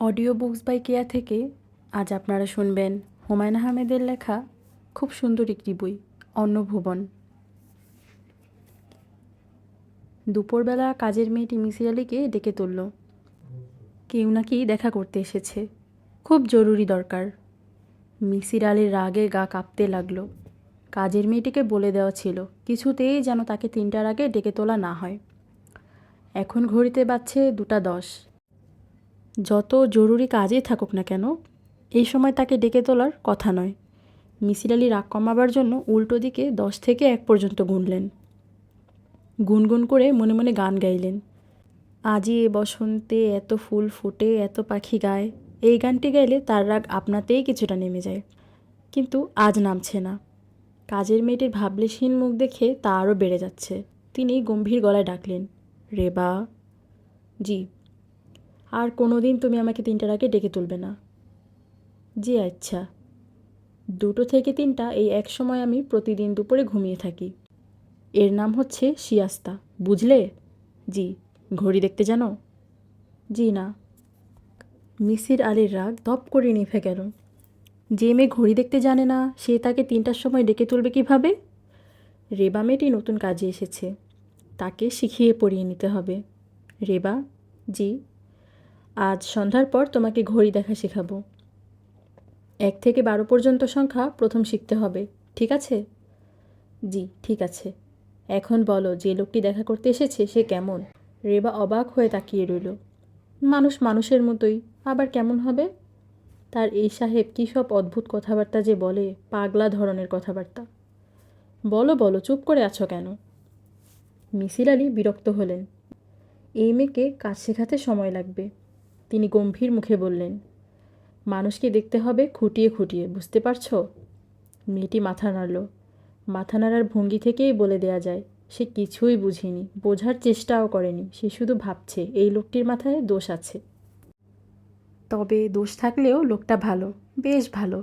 Audio books by কেয়া থেকে আজ আপনারা শুনবেন হুমায়ুন আহমেদের লেখা খুব সুন্দর একটি বই অন্নভুবন। দুপুরবেলা কাজের মেয়েটি মিসির আলিকে ডেকে তুলল। কেউ নাকি দেখা করতে এসেছে, খুব জরুরি দরকার। মিসির আলির রাগে গা কাঁপতে লাগলো। কাজের মেয়েটিকে বলে দেওয়া ছিল কিছুতেই যেন তাকে 3টার আগে ডেকে তোলা না হয়। এখন ঘড়িতে বাজছে 2টা 10। যত জরুরি কাজই থাকুক না কেন এই সময় তাকে ডেকে তোলার কথা নয়। মিসির আলি রাগ কমাবার জন্য উল্টো দিকে 10 থেকে 1 পর্যন্ত গুনলেন। গুনগুন করে মনে মনে গান গাইলেন। আজি এ বসন্তে এত ফুল ফোটে এত পাখি গায়। এই গানটি গাইলে তার রাগ আপনাতেই কিছুটা নেমে যায়, কিন্তু আজ নামছে না। কাজের মেয়েটির ভাবলেশহীন মুখ দেখে তা আরও বেড়ে যাচ্ছে। তিনি গম্ভীর গলায় ডাকলেন, রেবা। জি। আর কোনো দিন তুমি আমাকে 3টার আগে ডেকে তুলবে না। জি আচ্ছা। 2টো থেকে 3টা এই এক সময় আমি প্রতিদিন দুপুরে ঘুমিয়ে থাকি। এর নাম হচ্ছে সিয়াস্তা, বুঝলে? জি। ঘড়ি দেখতে জানো? জি না। মিসির আলির রাগ ধপ করে নিভে গেল। যে মেয়ে ঘড়ি দেখতে জানে না সে তাকে 3টার সময় ডেকে তুলবে কীভাবে? রেবা মেয়েটি নতুন কাজে এসেছে, তাকে শিখিয়ে পড়িয়ে নিতে হবে। রেবা। জি। আজ সন্ধ্যার পর তোমাকে ঘড়ি দেখা শেখাবো। 1 থেকে 12 পর্যন্ত সংখ্যা প্রথম শিখতে হবে, ঠিক আছে? জি ঠিক আছে। এখন বলো, যে লোকটি দেখা করতে এসেছে সে কেমন? রেবা অবাক হয়ে তাকিয়ে রইল। মানুষ মানুষের মতোই, আবার কেমন হবে? তার এই সাহেব কী সব অদ্ভুত কথাবার্তা যে বলে, পাগলা ধরনের কথাবার্তা। বলো বলো, চুপ করে আছো কেন? মিসির আলি বিরক্ত হলেন। এই মেয়েকে কাজ শেখাতে সময় লাগবে। তিনি গম্ভীর মুখে বললেন, মানুষকে দেখতে হবে খুঁটিয়ে খুঁটিয়ে, বুঝতে পারছো? মেয়েটি মাথা নাড়ল। মাথা নাড়ার ভঙ্গি থেকেই বলে দেয়া যায় সে কিছুই বুঝেনি, বোঝার চেষ্টাও করেনি। সে শুধু ভাবছে এই লোকটির মাথায় দোষ আছে। তবে দোষ থাকলেও লোকটা ভালো, বেশ ভালো।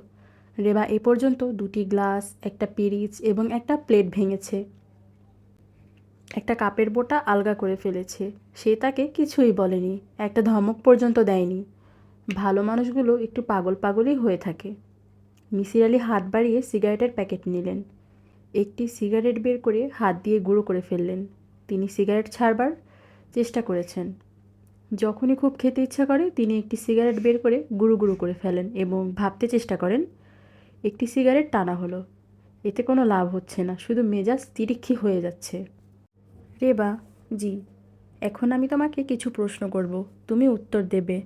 রেবা এ পর্যন্ত 2টি গ্লাস, একটা পিরিচ এবং একটা প্লেট ভেঙেছে। একটা কাপের বোঁটা আলগা করে ফেলেছে। সে তাকে কিছুই বলেনি, একটা ধমক পর্যন্ত দেয়নি। ভালো মানুষগুলো একটু পাগল পাগলই হয়ে থাকে। মিসির আলি হাত বাড়িয়ে সিগারেটের প্যাকেট নিলেন। একটি সিগারেট বের করে হাত দিয়ে গুঁড়ো করে ফেললেন। তিনি সিগারেট ছাড়বার চেষ্টা করেছেন। যখনই খুব খেতে ইচ্ছা করে তিনি একটি সিগারেট বের করে গুঁড়ো গুঁড়ো করে ফেলেন এবং ভাবতে চেষ্টা করেন। একটি সিগারেট টানা হলো, এতে কোনো লাভ হচ্ছে না, শুধু মেজাজ তিরিক্ষি হয়ে যাচ্ছে। রেবা। জি। এখন আমি তোমাকে কিছু প্রশ্ন করব, তুমি উত্তর দেবে।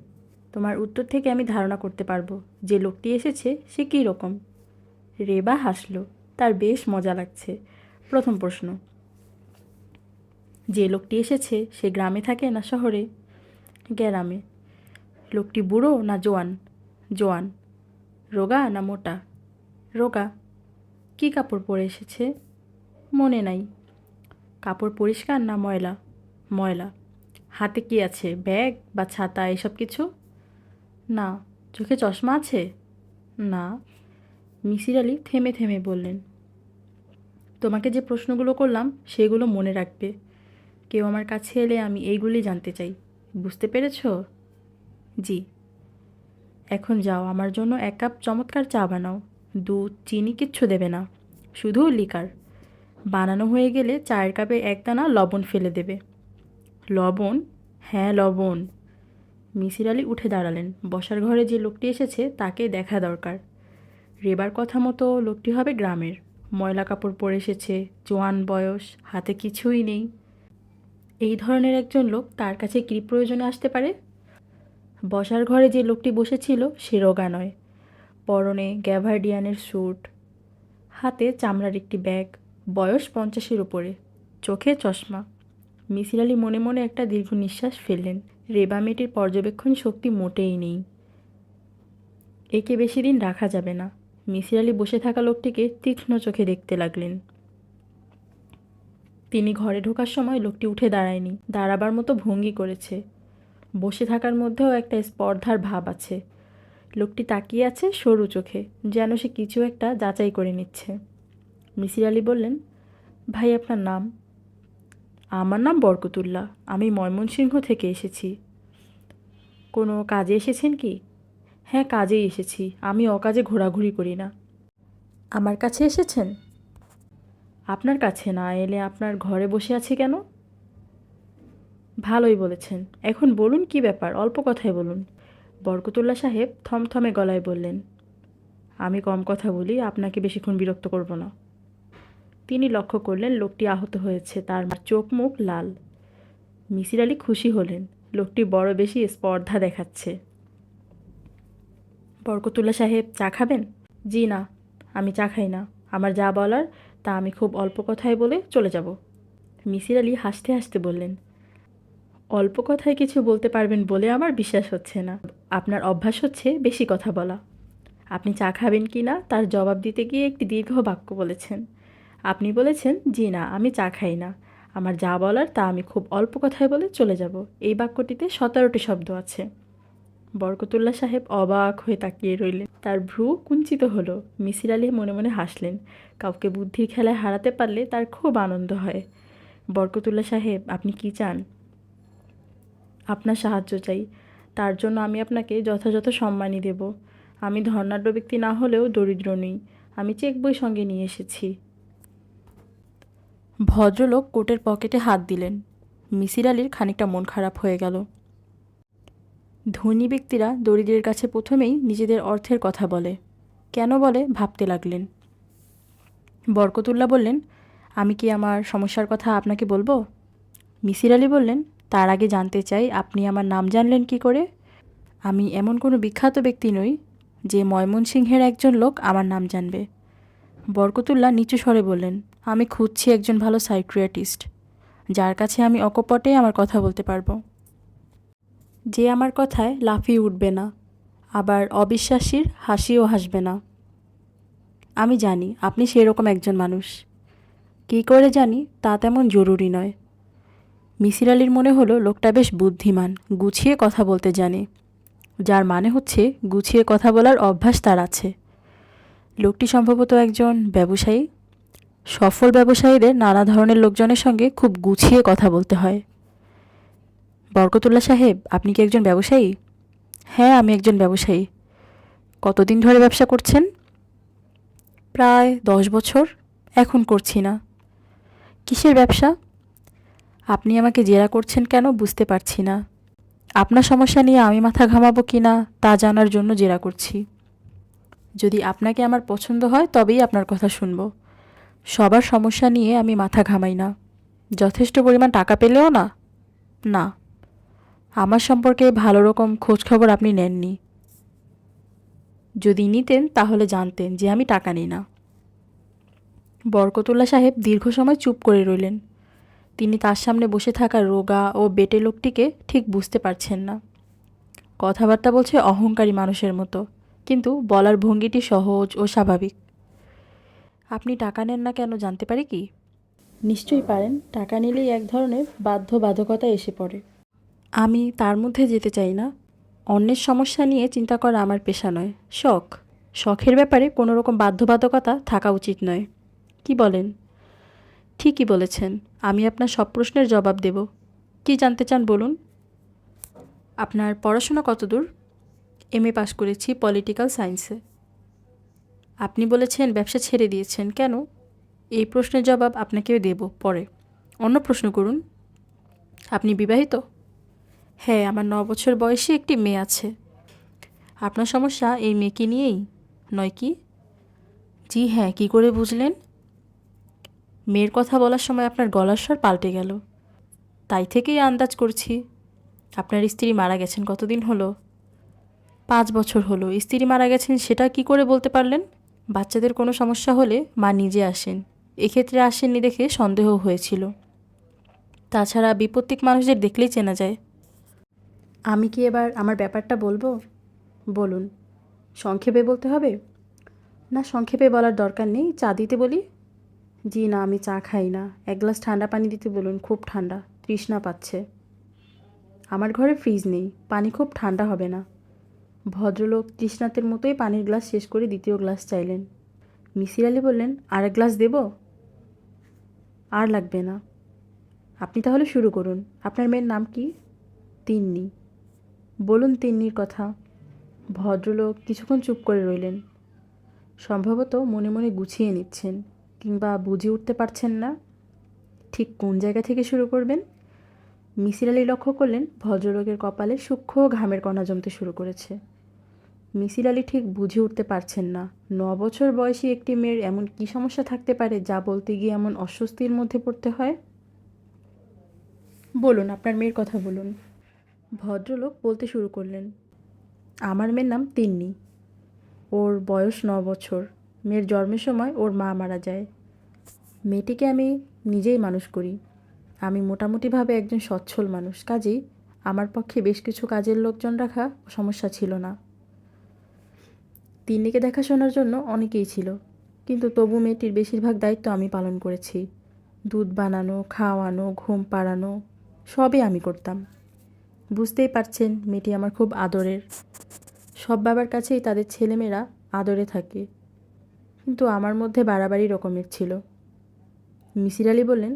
তোমার উত্তর থেকে আমি ধারণা করতে পারবো যে লোকটি এসেছে সে কী রকম। রেবা হাসল, তার বেশ মজা লাগছে। প্রথম প্রশ্ন, যে লোকটি এসেছে সে গ্রামে থাকে না শহরে? গ্রামে। লোকটি বুড়ো না জোয়ান? জোয়ান। রোগা না মোটা? রোগা। কী কাপড় পরে এসেছে? মনে নাই। কাপড় পরিষ্কার না ময়লা? ময়লা। হাতে কি আছে, ব্যাগ বা ছাতা এসব কিছু? না। চোখে চশমা আছে? না। মিসির আলি থেমে থেমে বললেন, তোমাকে যে প্রশ্নগুলো করলাম সেগুলো মনে রাখবে। কেউ আমার কাছে এলে আমি এইগুলি জানতে চাই, বুঝতে পেরেছ? জি। এখন যাও, আমার জন্য 1 কাপ চমৎকার চা বানাও। দুধ চিনি কিচ্ছু দেবে না, শুধু লিকার। বানানো হয়ে গেলে চায়ের কাপে 1 দানা লবণ ফেলে দেবে। লবণ? হ্যাঁ লবণ। মিসির আলি উঠে দাঁড়ালেন। বসার ঘরে যে লোকটি এসেছে তাকে দেখা দরকার। রেবার কথা মতো লোকটি হবে গ্রামের। ময়লা কাপড় পরে এসেছে, জোয়ান বয়স, হাতে কিছুই নেই। এই ধরনের একজন লোক তার কাছে কী প্রয়োজনে আসতে পারে? বসার ঘরে যে লোকটি বসেছিল সে রোগা নয়। পরনে গ্যাভার্ডিয়ানের স্যুট, হাতে চামড়ার একটি ব্যাগ, বয়স 50-এর উপরে, চোখে চশমা। মিসির আলি মনে মনে একটা দীর্ঘ নিঃশ্বাস ফেললেন। রেবা মেয়েটির পর্যবেক্ষণ শক্তি মোটেই নেই, একে বেশি দিন রাখা যাবে না। মিসির আলি বসে থাকা লোকটিকে তীক্ষ্ণ চোখে দেখতে লাগলেন। তিনি ঘরে ঢোকার সময় লোকটি উঠে দাঁড়ায়নি, দাঁড়াবার মতো ভঙ্গি করেছে। বসে থাকার মধ্যেও একটা স্পর্ধার ভাব আছে। লোকটি তাকিয়ে আছে সরু চোখে, যেন সে কিছু একটা যাচাই করে নিচ্ছে। মিসির আলি বললেন, ভাই আপনার নাম? আমার নাম বরকতুল্লাহ, আমি ময়মনসিংহ থেকে এসেছি। কোনো কাজে এসেছেন কি? হ্যাঁ, কাজেই এসেছি। আমি অকাজে ঘোরাঘুরি করি না। আমার কাছে এসেছেন? আপনার কাছে না এলে আপনার ঘরে বসে আছি কেন? ভালোই বলেছেন। এখন বলুন কী ব্যাপার, অল্প কথায় বলুন। বরকতুল্লাহ সাহেব থমথমে গলায় বললেন, আমি কম কথা বলি, আপনাকে বেশিক্ষণ বিরক্ত করব না। তিনি লক্ষ্য করলেন লোকটি আহত হয়েছে, তার চোখ মুখ লাল। মিসির আলি খুশি হলেন, লোকটি বড় বেশি স্পর্ধা দেখাচ্ছে। বরকতুল্লাহ সাহেব চা খাবেন? জি না, আমি চা খাই না। আমার যা বলার তা আমি খুব অল্প কথায় বলে চলে যাব। মিসির আলি হাসতে হাসতে বললেন, অল্প কথায় কিছু বলতে পারবেন বলে আমার বিশ্বাস হচ্ছে না। আপনার অভ্যাস হচ্ছে বেশি কথা বলা। আপনি চা খাবেন কি না তার জবাব দিতে গিয়ে একটি দীর্ঘ বাক্য বলেছেন। আপনি বলেছেন, জি না, আমি চা খাই না। আমার যা বলার তা আমি খুব অল্প কথায় বলে চলে যাব। এই বাক্যটিতে 17টি শব্দ আছে। বরকতুল্লাহ সাহেব অবাক হয়ে তাকিয়ে রইলেন। তার ভ্রু কুঞ্চিত হলো। মিসির আলি মনে মনে হাসলেন। কাউকে বুদ্ধির খেলায় হারাতে পারলে তার খুব আনন্দ হয়। বরকতুল্লাহ সাহেব, আপনি কি চান? আপনার সাহায্য চাই। তার জন্য আমি আপনাকে যথাযথ সম্মানই দেব। আমি ধনাঢ্য ব্যক্তি না হলেও দরিদ্র নই। আমি চেক বই সঙ্গে নিয়ে এসেছি। ভদ্রলোক কোটের পকেটে হাত দিলেন। মিসির আলির খানিকটা মন খারাপ হয়ে গেল। ধনী ব্যক্তিরা দরিদ্রের কাছে প্রথমেই নিজেদের অর্থের কথা বলে। কেন বলে ভাবতে লাগলেন। বরকতুল্লাহ বললেন, আমি কি আমার সমস্যার কথা আপনাকে বলবো? মিসির আলি বললেন, তার আগে জানতে চাই আপনি আমার নাম জানলেন কি করে? আমি এমন কোনো বিখ্যাত ব্যক্তি নই যে ময়মনসিংহের একজন লোক আমার নাম জানবে। বরকতুল্লাহ নিচু স্বরে বললেন, আমি খুঁজছি একজন ভালো সাইকিয়াট্রিস্ট, যার কাছে আমি অকপটে আমার কথা বলতে পারবো, যে আমার কথায় লাফিয়ে উঠবে না, আবার অবিশ্বাসীর হাসিও হাসবে না। আমি জানি আপনি সেরকম একজন মানুষ। কী করে জানি তা তেমন জরুরি নয়। মিসির আলির মনে হলো লোকটা বেশ বুদ্ধিমান, গুছিয়ে কথা বলতে জানে, যার মানে হচ্ছে গুছিয়ে কথা বলার অভ্যাস তার আছে। লোকটি সম্ভবত একজন ব্যবসায়ী। সফল ব্যবসায়ীদের নানা ধরনের লোকজনের সঙ্গে খুব গুছিয়ে কথা বলতে হয়। বরকতুল্লাহ সাহেব, আপনি কি একজন ব্যবসায়ী? হ্যাঁ, আমি একজন ব্যবসায়ী। কতদিন ধরে ব্যবসা করছেন? প্রায় 10 বছর। এখন করছি না। কিসের ব্যবসা? আপনি আমাকে জেরা করছেন কেন বুঝতে পারছি না। আপনার সমস্যা নিয়ে আমি মাথা ঘামাবো কি না তা জানার জন্য জেরা করছি। যদি আপনাকে আমার পছন্দ হয় তবেই আপনার কথা শুনব। সবার সমস্যা নিয়ে আমি মাথা ঘামাই না। যথেষ্ট পরিমাণ টাকা পেলেও না। না, আমার সম্পর্কে ভালো রকম খোঁজখবর আপনি নেননি। যদি নিতেন তাহলে জানতেন যে আমি টাকা নিই না। বরকতুল্লাহ সাহেব দীর্ঘ সময় চুপ করে রইলেন। তিনি তার সামনে বসে থাকা রোগা ও বেটে লোকটিকে ঠিক বুঝতে পারছেন না। কথাবার্তা বলছে অহংকারী মানুষের মতো, কিন্তু বলার ভঙ্গিটি সহজ ও স্বাভাবিক। আপনি টাকা নেন না কেন জানতে পারি কি? নিশ্চয়ই পারেন। টাকা নিলেই এক ধরনের বাধ্যবাধকতা এসে পড়ে। আমি তার মধ্যে যেতে চাই না। অন্যের সমস্যা নিয়ে চিন্তা করা আমার পেশা নয়, শখ। শখের ব্যাপারে কোনো রকম বাধ্যবাধকতা থাকা উচিত নয়। কি বলেন? ঠিকই বলেছেন। আমি আপনার সব প্রশ্নের জবাব দেব। কি জানতে চান বলুন। আপনার পড়াশোনা কতদূর? এমএ পাশ করেছি পলিটিক্যাল সায়েন্সে। আপনি বলেছেন ব্যবসা ছেড়ে দিয়েছেন, কেন? এই প্রশ্নের জবাব আপনাকেও দেব পরে। অন্য প্রশ্ন করুন। আপনি বিবাহিত? হ্যাঁ, আমার 9 বছর বয়সী একটি মেয়ে আছে। আপনার সমস্যা এই মেয়েকে নিয়েই, নয় কি? জি হ্যাঁ, কী করে বুঝলেন? মেয়ের কথা বলার সময় আপনার গলার স্বর পাল্টে গেল। তাই থেকেই আন্দাজ করছি। আপনার স্ত্রী মারা গেছেন কতদিন হলো? 5 বছর হলো। স্ত্রী মারা গেছেন সেটা কি করে বলতে পারলেন? বাচ্চাদের কোনো সমস্যা হলে মা নিজে আসেন। এক্ষেত্রে আসেননি দেখে সন্দেহ হয়েছিল। তাছাড়া বিপত্তিক মানুষদের দেখলেই চেনা যায়। আমি কি এবার আমার ব্যাপারটা বলবো? বলুন। সংক্ষেপে বলতে হবে? না, সংক্ষেপে বলার দরকার নেই। চা দিতে বলি? জি না, আমি চা খাই না। 1 গ্লাস ঠান্ডা পানি দিতে বলুন, খুব ঠান্ডা, তৃষ্ণা পাচ্ছে। আমার ঘরে ফ্রিজ নেই, পানি খুব ঠান্ডা হবে না। ভদ্রলোক তৃষ্ণাতের মতোই পানির গ্লাস শেষ করে দ্বিতীয় গ্লাস চাইলেন। মিসির আলি বললেন, আর 1 গ্লাস দেব? আর লাগবে না। আপনি তাহলে শুরু করুন। আপনার মেয়ের নাম কি? তিন্নি। বলুন তিন্নির কথা। ভদ্রলোক কিছুক্ষণ চুপ করে রইলেন, সম্ভবত মনে মনে গুছিয়ে নিচ্ছেন, কিংবা বুঝে উঠতে পারছেন না ঠিক কোন জায়গা থেকে শুরু করবেন। মিসির আলি লক্ষ্য করলেন ভদ্রলোকের কপালে সূক্ষ্ম ঘামের কণা জমতে শুরু করেছে। মিসির আলি ঠিক বুঝে উঠতে পারছেন না 9 বছর বয়সী একটি মেয়ের এমন কী সমস্যা থাকতে পারে যা বলতে গিয়ে এমন অস্বস্তির মধ্যে পড়তে হয়। বলুন, আপনার মেয়ের কথা বলুন। ভদ্রলোক বলতে শুরু করলেন, আমার মেয়ের নাম তিন্নি। ওর বয়স 9 বছর। মেয়ের জন্মের সময় ওর মা মারা যায়। মেয়েটিকে আমি নিজেই মানুষ করি। আমি মোটামুটিভাবে একজন সচ্ছল মানুষ, কাজেই আমার পক্ষে বেশ কিছু কাজের লোকজন রাখা সমস্যা ছিল না। তিন্নিকে দেখাশোনার জন্য অনেকেই ছিল, কিন্তু তবু মেয়েটির বেশিরভাগ দায়িত্ব আমি পালন করেছি। দুধ বানানো, খাওয়ানো, ঘুম পাড়ানো সবই আমি করতাম। বুঝতেই পারছেন মেয়েটি আমার খুব আদরের। সব বাবার কাছেই তাদের ছেলেমেয়েরা আদরে থাকে, কিন্তু আমার মধ্যে বাড়াবাড়ি রকমের ছিল। মিসির আলি বললেন,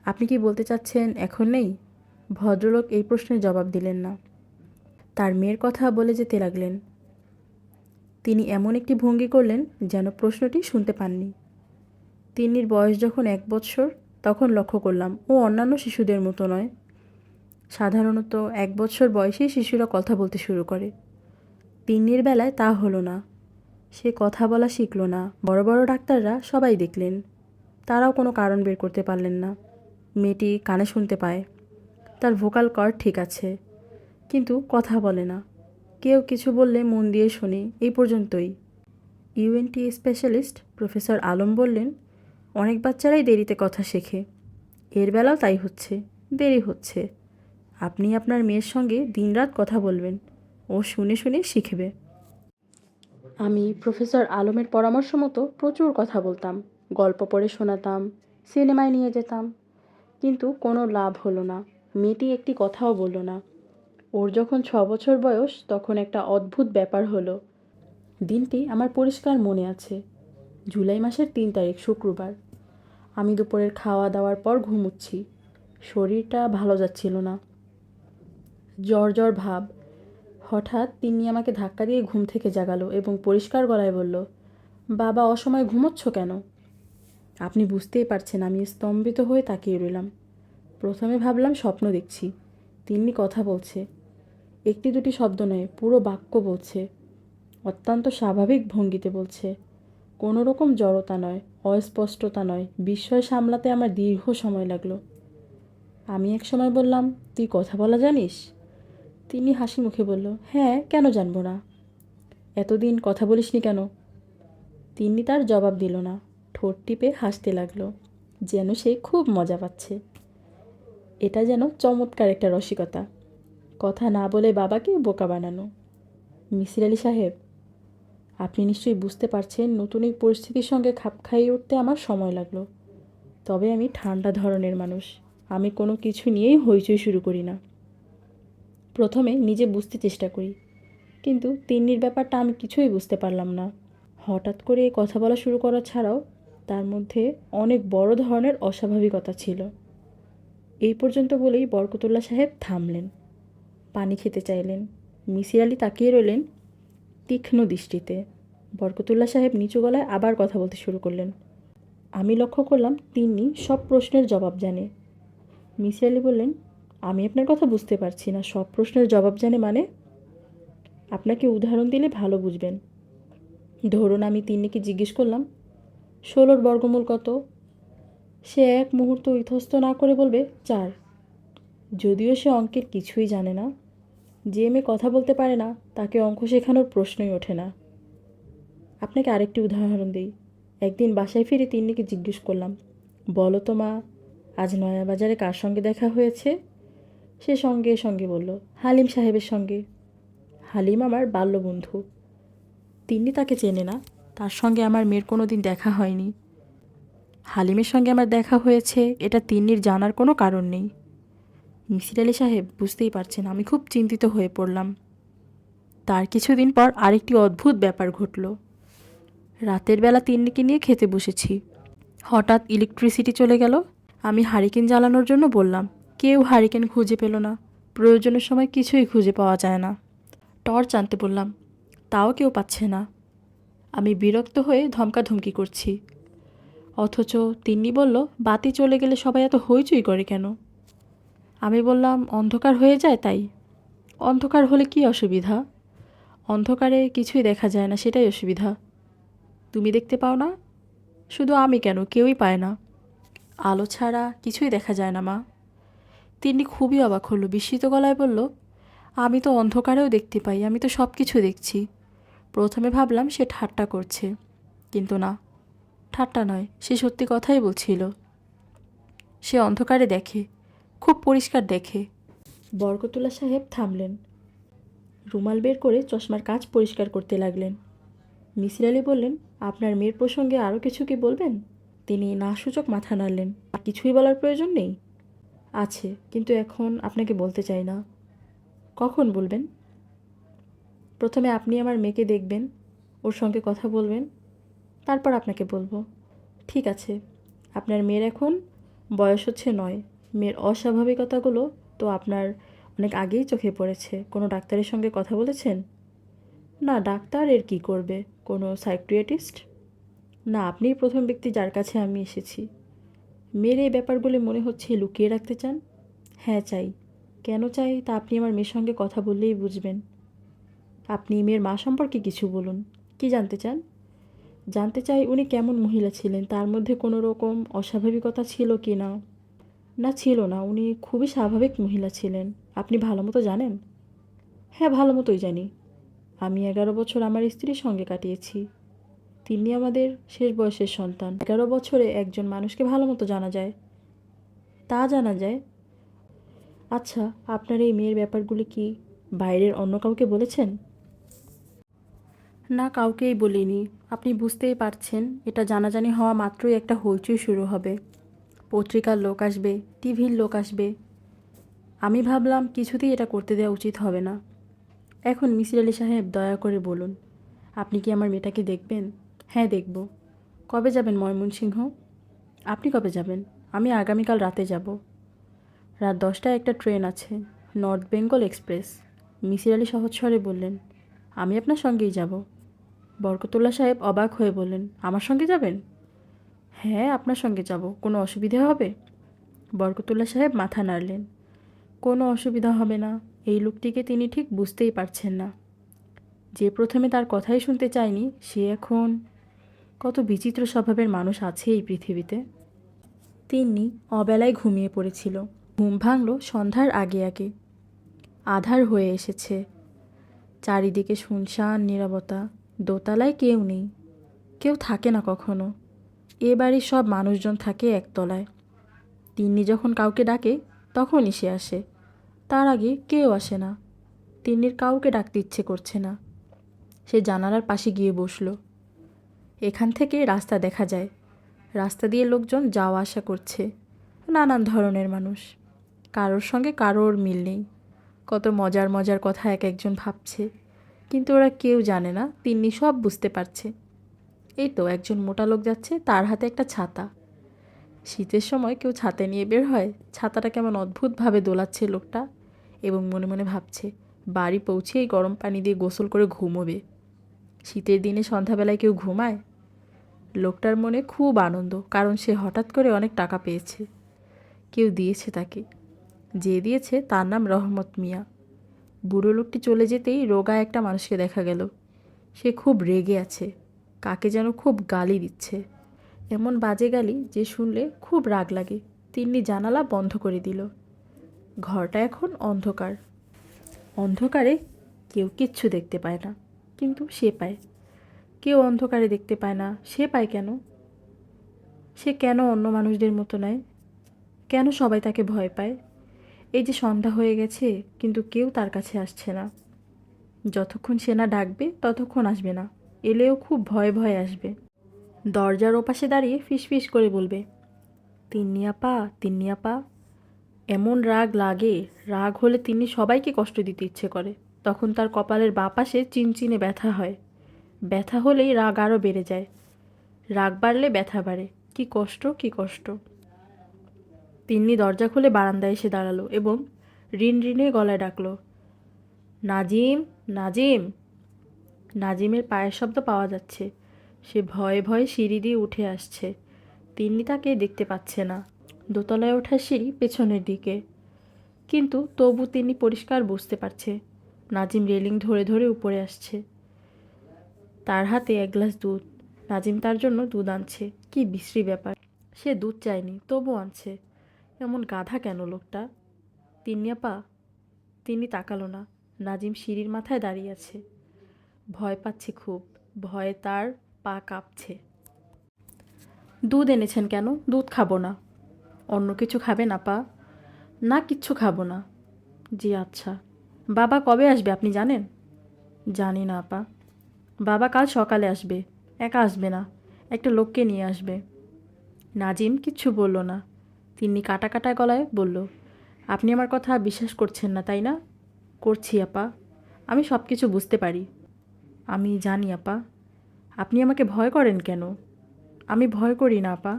আপনি কি বলতে চাচ্ছেন এখন নেই? ভদ্রলোক এই প্রশ্নের জবাব দিলেন না, তার মেয়ের কথা বলে যেতে লাগলেন। তিনি এমন একটি ভঙ্গি করলেন যেন প্রশ্নটি শুনতে পাননি। তিন্নির বয়স যখন 1 বৎসর, তখন লক্ষ্য করলাম ও অন্যান্য শিশুদের মতো নয়। সাধারণত 1 বৎসর বয়সেই শিশুরা কথা বলতে শুরু করে। তিন্নির বেলায় তা হলো না। সে কথা বলা শিখল না। বড় বড় ডাক্তাররা সবাই দেখলেন, তারাও কোনো কারণ বের করতে পারলেন না। মেয়েটি কানে শুনতে পায়, তার ভোকাল কর্ড ঠিক আছে, কিন্তু কথা বলে না। কেউ কিছু বললে মন দিয়ে শোনে, এই পর্যন্তই। ইউএনটি স্পেশালিস্ট প্রফেসর আলম বললেন, অনেক বাচ্চারাই দেরিতে কথা শেখে। এর বেলাও তাই হচ্ছে, দেরি হচ্ছে। আপনি আপনার মেয়ের সঙ্গে দিনরাত কথা বলবেন, ও শুনে শুনে শিখবে। আমি প্রফেসর আলমের পরামর্শ মতো প্রচুর কথা বলতাম, গল্প পড়ে শোনাতাম, সিনেমায় নিয়ে যেতাম, কিন্তু কোনো লাভ হলো না। মেয়েটি একটি কথাও বলল না। ওর যখন 6 বছর বয়স, তখন একটা অদ্ভুত ব্যাপার হলো। দিনটি আমার পরিষ্কার মনে আছে। জুলাই মাসের 3 তারিখ, শুক্রবার। আমি দুপুরের খাওয়া দাওয়ার পর ঘুমুচ্ছি। শরীরটা ভালো যাচ্ছিল না, জ্বর জ্বর ভাব। হঠাৎ তিনি আমাকে ধাক্কা দিয়ে ঘুম থেকে জাগালো এবং পরিষ্কার গলায় বলল, বাবা, অসময়ে ঘুমোচ্ছ কেন? আপনি বুঝতেই পারছেন আমি স্তম্ভিত হয়ে তাকিয়ে রইলাম। প্রথমে ভাবলাম স্বপ্ন দেখছি। তিন্নি কথা বলছে, একটি দুটি শব্দ নয়, পুরো বাক্য বলছে, অত্যন্ত স্বাভাবিক ভঙ্গিতে বলছে। কোনো রকম জড়তা নয়, অস্পষ্টতা নয়। বিস্ময় সামলাতে আমার দীর্ঘ সময় লাগলো। আমি এক সময় বললাম, তুই কথা বলা জানিস? তিনি হাসি মুখে বলল, হ্যাঁ, কেন জানবো না। এতদিন কথা বলিসনি কেন? তিনি তার জবাব দিল না, ঠোঁট টিপে হাসতে লাগলো, যেন সে খুব মজা পাচ্ছে। এটা যেন চমৎকার একটা রসিকতা, কথা না বলে বাবাকে বোকা বানানো। মিসির আলি সাহেব, আপনি নিশ্চয়ই বুঝতে পারছেন নতুন এই পরিস্থিতির সঙ্গে খাপ খাইয়ে উঠতে আমার সময় লাগলো। তবে আমি ঠান্ডা ধরনের মানুষ। আমি কোনো কিছু নিয়েই হইচই শুরু করি না। প্রথমে নিজে বুঝতে চেষ্টা করি, কিন্তু তিন্নির ব্যাপারটা আমি কিছুই বুঝতে পারলাম না। হঠাৎ করে কথা বলা শুরু করা ছাড়াও তার মধ্যে অনেক বড় ধরনের অস্বাভাবিকতা ছিল। এই পর্যন্ত বলেই বরকতুল্লাহ সাহেব থামলেন, পানি খেতে চাইলেন। মিসির আলি তাকিয়ে রইলেন তীক্ষ্ণ দৃষ্টিতে। বরকতুল্লাহ সাহেব নিচু গলায় আবার কথা বলতে শুরু করলেন। আমি লক্ষ্য করলাম তিন্নি সব প্রশ্নের জবাব জানে। মিসির আলি বললেন, আমি আপনার কথা বুঝতে পারছি না। সব প্রশ্নের জবাব জানে মানে? আপনাকে উদাহরণ দিলে ভালো বুঝবেন। ধরুন আমি তিন্নিকে জিজ্ঞেস করলাম, 16-র বর্গমূল কত? সে এক মুহূর্ত ইতস্তত না করে বলবে 4। যদিও সে অঙ্কের কিছুই জানে না। যে মেয়ে কথা বলতে পারে না তাকে অঙ্ক শেখানোর প্রশ্নই ওঠে না। আপনাকে আরেকটি উদাহরণ দিই। একদিন বাসায় ফিরে তিন্নিকে জিজ্ঞেস করলাম, বলো তো মা, আজ নয়াবাজারে কার সঙ্গে দেখা হয়েছে? সে সঙ্গে সঙ্গে বলল, হালিম সাহেবের সঙ্গে। হালিম আমার বাল্যবন্ধু। তিন্নি তাকে চেনে না, তার সঙ্গে আমার মেয়ের কোনো দিন দেখা হয়নি। হালিমের সঙ্গে আমার দেখা হয়েছে, এটা তিন্নির জানার কোনো কারণ নেই। মিসির আলি সাহেব, বুঝতেই পারছেন আমি খুব চিন্তিত হয়ে পড়লাম। তার কিছুদিন পর আরেকটি অদ্ভুত ব্যাপার ঘটল। রাতের বেলা তিন্নিকে নিয়ে খেতে বসেছি। হঠাৎ ইলেকট্রিসিটি চলে গেল। আমি হারিকেন জ্বালানোর জন্য বললাম, কেউ হারিকেন খুঁজে পেল না। প্রয়োজনের সময় কিছুই খুঁজে পাওয়া যায় না। টর্চ আনতে বললাম, তাও কেউ পাচ্ছে না। আমি বিরক্ত হয়ে ধমকাধমকি করছি, অথচ তিন্নি বলল, বাতি চলে গেলে সবাই এত হইচই করে কেন? আমি বললাম, অন্ধকার হয়ে যায় তাই। অন্ধকার হলে কি অসুবিধা? অন্ধকারে কিছুই দেখা যায় না, সেটাই অসুবিধা। তুমি দেখতে পাও না? শুধু আমি কেন, কেউই পায় না। আলো ছাড়া কিছুই দেখা যায় না মা। তিন্নি খুবই অবাক হলো, বিস্মিত গলায় বলল, আমি তো অন্ধকারেও দেখতে পাই, আমি তো সব কিছু দেখছি। প্রথমে ভাবলাম সে ঠাট্টা করছে, কিন্তু না, ঠাট্টা নয়, সে সত্যি কথাই বলছিল। সে অন্ধকারে দেখে, খুব পরিষ্কার দেখে। বরকতুল্লাহ সাহেব থামলেন, রুমাল বের করে চশমার কাঁচ পরিষ্কার করতে লাগলেন। মিসির আলি বললেন, আপনার মেয়ের প্রসঙ্গে আরও কিছু কি বলবেন? তিনি নাসূচক মাথা নাড়লেন। কিছুই বলার প্রয়োজন নেই? আছে, কিন্তু এখন আপনাকে বলতে চাই না। কখন বলবেন? প্রথমে আপনি আমার মেয়েকে দেখবেন, ওর সঙ্গে কথা বলবেন, তারপর আপনাকে বলবো। ঠিক আছে। আপনার মেয়ের এখন বয়স হচ্ছে 9। মেয়ের অস্বাভাবিকতাগুলো তো আপনার অনেক আগেই চোখে পড়েছে। কোনো ডাক্তারের সঙ্গে কথা বলেছেন? না, ডাক্তার এর কী করবে? কোনো সাইকিয়াট্রিস্ট? না, আপনিই প্রথম ব্যক্তি যার কাছে আমি এসেছি। মেয়ের এই ব্যাপারগুলি মনে হচ্ছে লুকিয়ে রাখতে চান? হ্যাঁ, চাই। কেন চাই তা আপনি আমার মেয়ের সঙ্গে কথা বললেই বুঝবেন। আপনি মেয়ের মা সম্পর্কে কিছু বলুন। কি জানতে চান? জানতে চাই উনি কেমন মহিলা ছিলেন, তার মধ্যে কোনো রকম অস্বাভাবিকতা ছিল কি না। না, ছিল না, উনি খুবই স্বাভাবিক মহিলা ছিলেন। আপনি ভালো মতো জানেন? হ্যাঁ, ভালো মতোই জানি। আমি 11 বছর আমার স্ত্রীর সঙ্গে কাটিয়েছি। তিনি আমাদের শেষ বয়সের সন্তান। 11 বছরে একজন মানুষকে ভালো মতো জানা যায়। তা জানা যায়। আচ্ছা, আপনার এই মেয়ের ব্যাপারগুলি কি বাইরের অন্য কাউকে বলেছেন? না, কাউকেই বলিনি। আপনি বুঝতেই পারছেন, এটা জানাজানি হওয়া মাত্রই একটা হইচই শুরু হবে। পত্রিকার লোক আসবে, টিভির লোক আসবে। আমি ভাবলাম কিছুতেই এটা করতে দেওয়া উচিত হবে না। এখন মিসির আলি সাহেব, দয়া করে বলুন, আপনি কি আমার মেয়েটাকে দেখবেন? হ্যাঁ, দেখব। কবে যাবেন ময়মনসিংহ? আপনি কবে যাবেন? আমি আগামীকাল রাতে যাব। রাত 10টায় একটা ট্রেন আছে, নর্থ বেঙ্গল এক্সপ্রেস। মিসির আলি সহজ স্বরে বললেন, আমি আপনার সঙ্গেই যাব। বরকতুল্লাহ সাহেব অবাক হয়ে বললেন, আমার সঙ্গে যাবেন? হ্যাঁ, আপনার সঙ্গে যাব। কোনো অসুবিধা হবে? বরকতুল্লাহ সাহেব মাথা নাড়লেন। কোনো অসুবিধা হবে না। এই লোকটিকে তিনি ঠিক বুঝতেই পারছেন না। যে প্রথমে তার কথাই শুনতে চায়নি, সে এখন... কত বিচিত্র স্বভাবের মানুষ আছে এই পৃথিবীতে। তিন্নি অবেলায় ঘুমিয়ে পড়েছিল। ঘুম ভাঙল সন্ধ্যার আগে আগে। আঁধার হয়ে এসেছে, চারিদিকে শুনশান নীরবতা। দোতলায় কেউ নেই, কেউ থাকে না কখনো। এ বাড়ির সব মানুষজন থাকে একতলায়। তিন্নি যখন কাউকে ডাকে তখনই সে আসে, তার আগে কেউ আসে না। তিন্নির কাউকে ডাকতে ইচ্ছে করছে না। সে জানালার পাশে গিয়ে বসল। এখান থেকে রাস্তা দেখা যায়। রাস্তা দিয়ে লোকজন যাওয়া আসা করছে, নানান ধরনের মানুষ। কারোর সঙ্গে কারোর মিল নেই। কত মজার মজার কথা এক একজন ভাবছে, কিন্তু ওরা কেউ জানে না তিন্নি সব বুঝতে পারছে। এই তো একজন মোটা লোক যাচ্ছে, তার হাতে একটা ছাতা। শীতের সময় কেউ ছাতা নিয়ে বের হয়? ছাতাটা কেমন অদ্ভুতভাবে দোলাচ্ছে লোকটা, এবং মনে মনে ভাবছে বাড়ি পৌঁছেই গরম পানি দিয়ে গোসল করে ঘুমোবে। শীতের দিনে সন্ধ্যাবেলায় কেউ ঘুমায়? লোকটার মনে খুব আনন্দ, কারণ সে হঠাৎ করে অনেক টাকা পেয়েছে। কেউ দিয়েছে তাকে। যে দিয়েছে তার নাম রহমত মিয়া। বুড়ো লোকটি চলে যেতেই রোগা একটা মানুষকে দেখা গেল। সে খুব রেগে আছে, কাকে যেন খুব গালি দিচ্ছে। এমন বাজে গালি যে শুনলে খুব রাগ লাগে। তিন্নি জানালা বন্ধ করে দিল। ঘরটা এখন অন্ধকার। অন্ধকারে কেউ কিচ্ছু দেখতে পায় না, কিন্তু সে পায়। কেউ অন্ধকারে দেখতে পায় না, সে পায় কেন? সে কেন অন্য মানুষদের মতো নয়? কেন সবাই তাকে ভয় পায়? এই যে সন্ধ্যা হয়ে গেছে, কিন্তু কেউ তার কাছে আসছে না। যতক্ষণ সে না ডাকবে ততক্ষণ আসবে না, এলেও খুব ভয়ে ভয়ে আসবে। দরজার ওপাশে দাঁড়িয়ে ফিসফিস করে বলবে, তিন্নি আপা, তিন্নি আপা। এমন রাগ লাগে, রাগ হলে তিনি সবাইকে কষ্ট দিতে ইচ্ছে করে। তখন তার কপালের বাঁ পাশে চিনচিনে ব্যথা হয়। ব্যথা হলেই রাগ আরও বেড়ে যায়। রাগ বাড়লে ব্যথা বাড়ে। কি কষ্ট, কি কষ্ট! তিন্নি দরজা খুলে বারান্দায় এসে দাঁড়ালো এবং রিনে গলায় ডাকলো, নাজিম, নাজিম। নাজিমের পায়ের শব্দ পাওয়া যাচ্ছে। সে ভয়ে ভয়ে সিঁড়ি দিয়ে উঠে আসছে। তিন্নি তাকে দেখতে পাচ্ছে না। দোতলায় ওঠার সিঁড়ি পেছনের দিকে, কিন্তু তবু তিনি পরিষ্কার বুঝতে পারছে নাজিম রেলিং ধরে ধরে উপরে আসছে। তার হাতে এক গ্লাস দুধ। নাজিম তার জন্য দুধ আনছে। কি বিশ্রী ব্যাপার, সে দুধ চায়নি তবু আনছে। এমন গাধা কেন লোকটা? তিন্নি আপা। তিনি তাকালো না। নাজিম সিঁড়ির মাথায় দাঁড়িয়ে আছে। ভয় পাচ্ছে খুব, ভয়ে তার পা কাঁপছে। দুধ এনেছেন কেন? দুধ খাবো না। অন্য কিছু খাবেন আপা? না, কিচ্ছু খাবো না। জি আচ্ছা। বাবা কবে আসবে আপনি জানেন? জানি না আপা। বাবা কাল সকালে আসবে। একা আসবে না, একটা লোককে নিয়ে আসবে। নাজিম কিচ্ছু বলল না। তিন্নি কাটা কাটা গলায় বলল, আপনি আমার কথা বিশ্বাস করছেন না তাই না? করছি আপা, আমি সব কিছু বুঝতে পারি। আমি জানি আপা। আপনি আমাকে ভয় করেন কেন? আমি ভয় করি না আপা।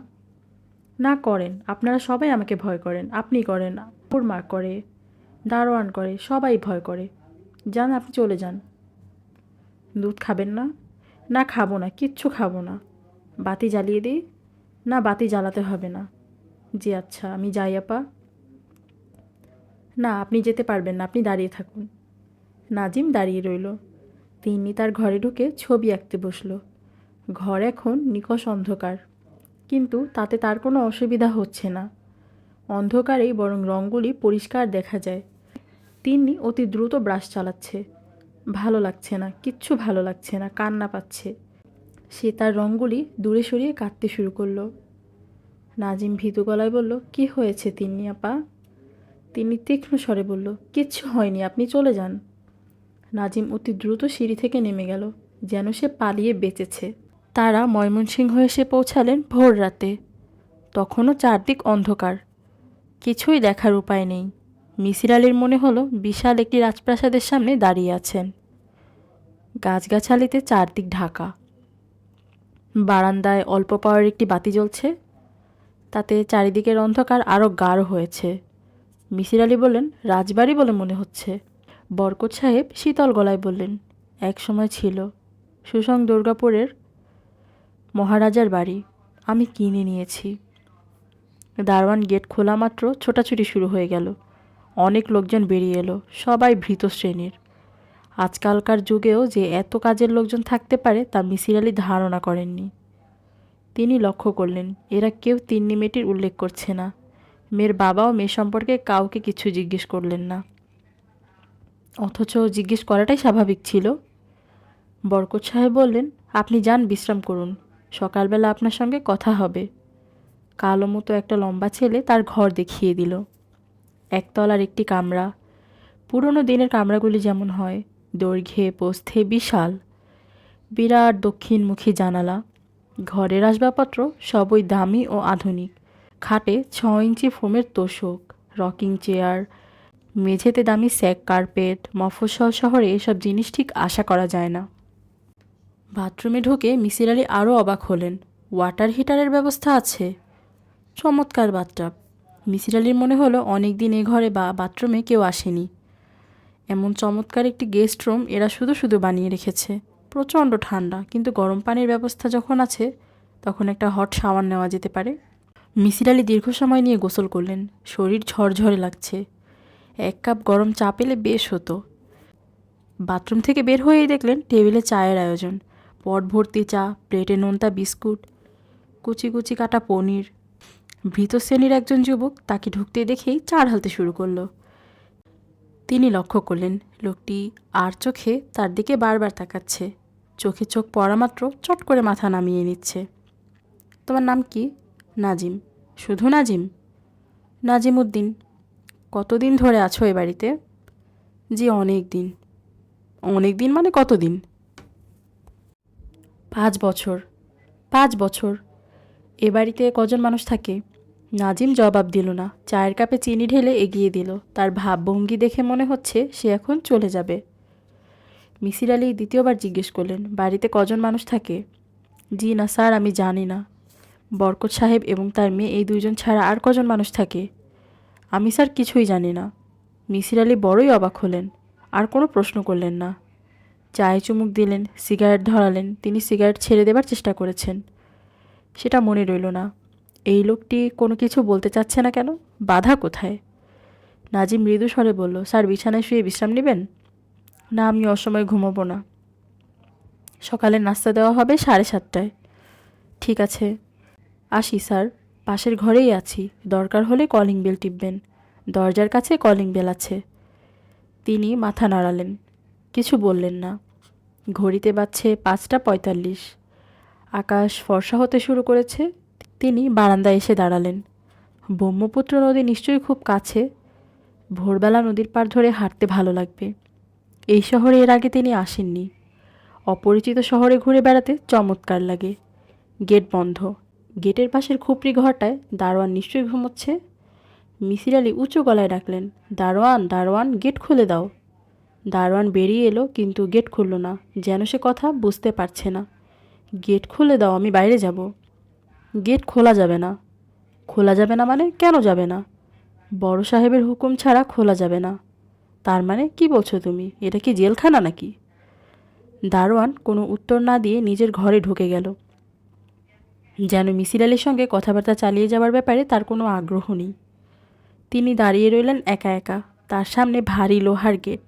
না করেন, আপনারা সবাই আমাকে ভয় করেন। আপনি করেন, ওর মা করে, দারোয়ান করে, সবাই ভয় করে। যান, আপনি চলে যান। দুধ খাবেন না? না খাবো না, কিচ্ছু খাবো না। বাতি জ্বালিয়ে দিই? না, বাতি জ্বালাতে হবে না। জি আচ্ছা, আমি যাই আপা। না, আপনি যেতে পারবেন না, আপনি দাঁড়িয়ে থাকুন। নাজিম দাঁড়িয়ে রইল। তিন্নি তার ঘরে ঢুকে ছবি আঁকতে বসল। ঘর এখন নিকষ অন্ধকার, কিন্তু তাতে তার কোনো অসুবিধা হচ্ছে না। অন্ধকারেই বরং রঙগুলি পরিষ্কার দেখা যায়। তিন্নি অতি দ্রুত ব্রাশ চালাচ্ছে। ভালো লাগছে না, কিচ্ছু ভালো লাগছে না, কান্না পাচ্ছে। সে তার রঙগুলি দূরে সরিয়ে কাটতে শুরু করলো। নাজিম ভীতু গলায় বলল, কি হয়েছে তিন্নি আপা? তিনি তীক্ষ্ণ স্বরে বলল, কিচ্ছু হয়নি, আপনি চলে যান। নাজিম অতি দ্রুত সিঁড়ি থেকে নেমে গেল, যেন সে পালিয়ে বেঁচেছে। তারা ময়মনসিংহ এসে পৌঁছালেন ভোর রাতে। তখনও চারদিক অন্ধকার, কিছুই দেখার উপায় নেই। মিসির আলির মনে হলো বিশাল একটি রাজপ্রাসাদের সামনে দাঁড়িয়ে আছেন। গাছগাছালিতে চারদিক ঢাকা। বারান্দায় অল্প পাওয়ার একটি বাতি জ্বলছে, তাতে চারিদিকের অন্ধকার আরও গাঢ় হয়েছে। মিসির আলি বললেন, রাজবাড়ি বলে মনে হচ্ছে। বরকত সাহেব শীতল গলায় বললেন, এক সময় ছিল সুসং দুর্গাপুরের মহারাজার বাড়ি, আমি কিনে নিয়েছি। দারোয়ান গেট খোলা মাত্র ছোটাছুটি শুরু হয়ে গেল। অনেক লোকজন বেরিয়ে এলো, সবাই ভীত শ্রেণীর। আজকালকার যুগেও যে এত কাজের লোকজন থাকতে পারে তা মিসির আলি ধারণা করেননি। তিনি লক্ষ্য করলেন এরা কেউ তিন্নি মেয়েটির উল্লেখ করছে না। মেয়ের বাবাও মেয়ে সম্পর্কে কাউকে কিছু জিজ্ঞেস করলেন না, অথচ জিজ্ঞেস করাটাই স্বাভাবিক ছিল। বরকত সাহেব বললেন, আপনি যান, বিশ্রাম করুন, সকালবেলা আপনার সঙ্গে কথা হবে। কালো মতো একটা লম্বা ছেলে তার ঘর দেখিয়ে দিল। একতলার একটি কামরা, পুরনো দিনের কামরাগুলি যেমন হয়, দৈর্ঘ্যে প্রস্থে বিশাল। বিরাট দক্ষিণমুখী জানালা। ঘরের আসবাবপত্র সবই দামি ও আধুনিক। খাটে 6 ইঞ্চি ফোমের তোশক, রকিং চেয়ার, মেঝেতে দামি স্যাক কার্পেট। মফস্বল শহরে এসব জিনিস ঠিক আশা করা যায় না। বাথরুমে ঢুকে মিসির আলি আরও অবাক হলেন। ওয়াটার হিটারের ব্যবস্থা আছে। চমৎকার বাথটাব। মিসির আলির মনে হলো অনেক দিন এ ঘরে বা বাথরুমে কেউ আসেনি। এমন চমৎকার একটি গেস্ট রুম এরা শুধু শুধু বানিয়ে রেখেছে। প্রচণ্ড ঠান্ডা, কিন্তু গরম পানির ব্যবস্থা যখন আছে তখন একটা হট শাওয়ার নেওয়া যেতে পারে। মিসির আলি দীর্ঘ সময় নিয়ে গোসল করলেন। শরীর ঝরঝরে লাগছে। 1 কাপ গরম চা পেলে বেশ হতো। বাথরুম থেকে বের হয়েই দেখলেন টেবিলে চায়ের আয়োজন। পট ভর্তি চা, প্লেটে নোনতা বিস্কুট, কুচি কুচি কাটা পনির। ভীত শ্রেণীর একজন যুবক তাকে ঢুকতে দেখেই চা ঢালতে শুরু করলো। তিনি লক্ষ্য করলেন লোকটি আর চোখে তার দিকে বারবার তাকাচ্ছে। চোখে চোখ পড়া মাত্র চট করে মাথা নামিয়ে নিচ্ছে। তোমার নাম কি? নাজিম। শুধু নাজিম? নাজিম উদ্দিন। কতদিন ধরে আছো এ বাড়িতে? জি অনেক দিন। অনেক দিন মানে কতদিন? 5 বছর। 5 বছর। এ বাড়িতে কজন মানুষ থাকে? নাজিম জবাব দিল না। চায়ের কাপে চিনি ঢেলে এগিয়ে দিল। তার ভাবভঙ্গি দেখে মনে হচ্ছে সে এখন চলে যাবে। মিসির আলি দ্বিতীয়বার জিজ্ঞেস করলেন, বাড়িতে কজন মানুষ থাকে? জি না স্যার, আমি জানি না। বরকত সাহেব এবং তার মেয়ে এই 2 জন ছাড়া আর কজন মানুষ থাকে? আমি স্যার কিছুই জানি না। মিসির আলি বড়ই অবাক হলেন, আর কোনো প্রশ্ন করলেন না। চায়ে চুমুক দিলেন, সিগারেট ধরালেন। তিনি সিগারেট ছেড়ে দেবার চেষ্টা করেছেন, সেটা মনে রইল না। এই লোকটি কোনো কিছু বলতে চাচ্ছে না কেন? বাধা কোথায়? নাজিম মৃদু স্বরে বলল, স্যার বিছানায় শুয়ে বিশ্রাম নেবেন? না, আমি অসময়ে ঘুমাবো না। সকালের নাস্তা দেওয়া হবে 7:30টায়। ঠিক আছে, আসি স্যার। পাশের ঘরেই আছি, দরকার হলে কলিং বেল টিপবেন। দরজার কাছে কলিং বেল আছে। তিনি মাথা নাড়ালেন, কিছু বললেন না। ঘড়িতে বাজছে 5:45। আকাশ ফর্সা হতে শুরু করেছে। তিনি বারান্দায় এসে দাঁড়ালেন। ব্রহ্মপুত্র নদী নিশ্চয়ই খুব কাছে। ভোরবেলা নদীর পাড় ধরে হাঁটতে ভালো লাগবে। এই শহরে এর আগে তিনি আসেননি। অপরিচিত শহরে ঘুরে বেড়াতে চমৎকার লাগে। গেট বন্ধ। গেটের পাশের খুপড়ি ঘরটায় দারোয়ান নিশ্চয়ই ঘুমোচ্ছে। মিসির আলি উঁচু গলায় ডাকলেন, দারোয়ান, দারোয়ান, গেট খুলে দাও। দারোয়ান বেরিয়ে এলো, কিন্তু গেট খুলল না, যেন সে কথা বুঝতে পারছে না। গেট খুলে দাও, আমি বাইরে যাব। গেট খোলা যাবে না। খোলা যাবে না মানে? কেন যাবে না? বড় সাহেবের হুকুম ছাড়া খোলা যাবে না। তার মানে কি বলছো তুমি? এটা কি জেলখানা নাকি? দারোয়ান কোনো উত্তর না দিয়ে নিজের ঘরে ঢুকে গেল, যেন মিসির আলির সঙ্গে কথাবার্তা চালিয়ে যাওয়ার ব্যাপারে তার কোনো আগ্রহ নেই। তিনি দাঁড়িয়ে রইলেন একা একা। তার সামনে ভারী লোহার গেট।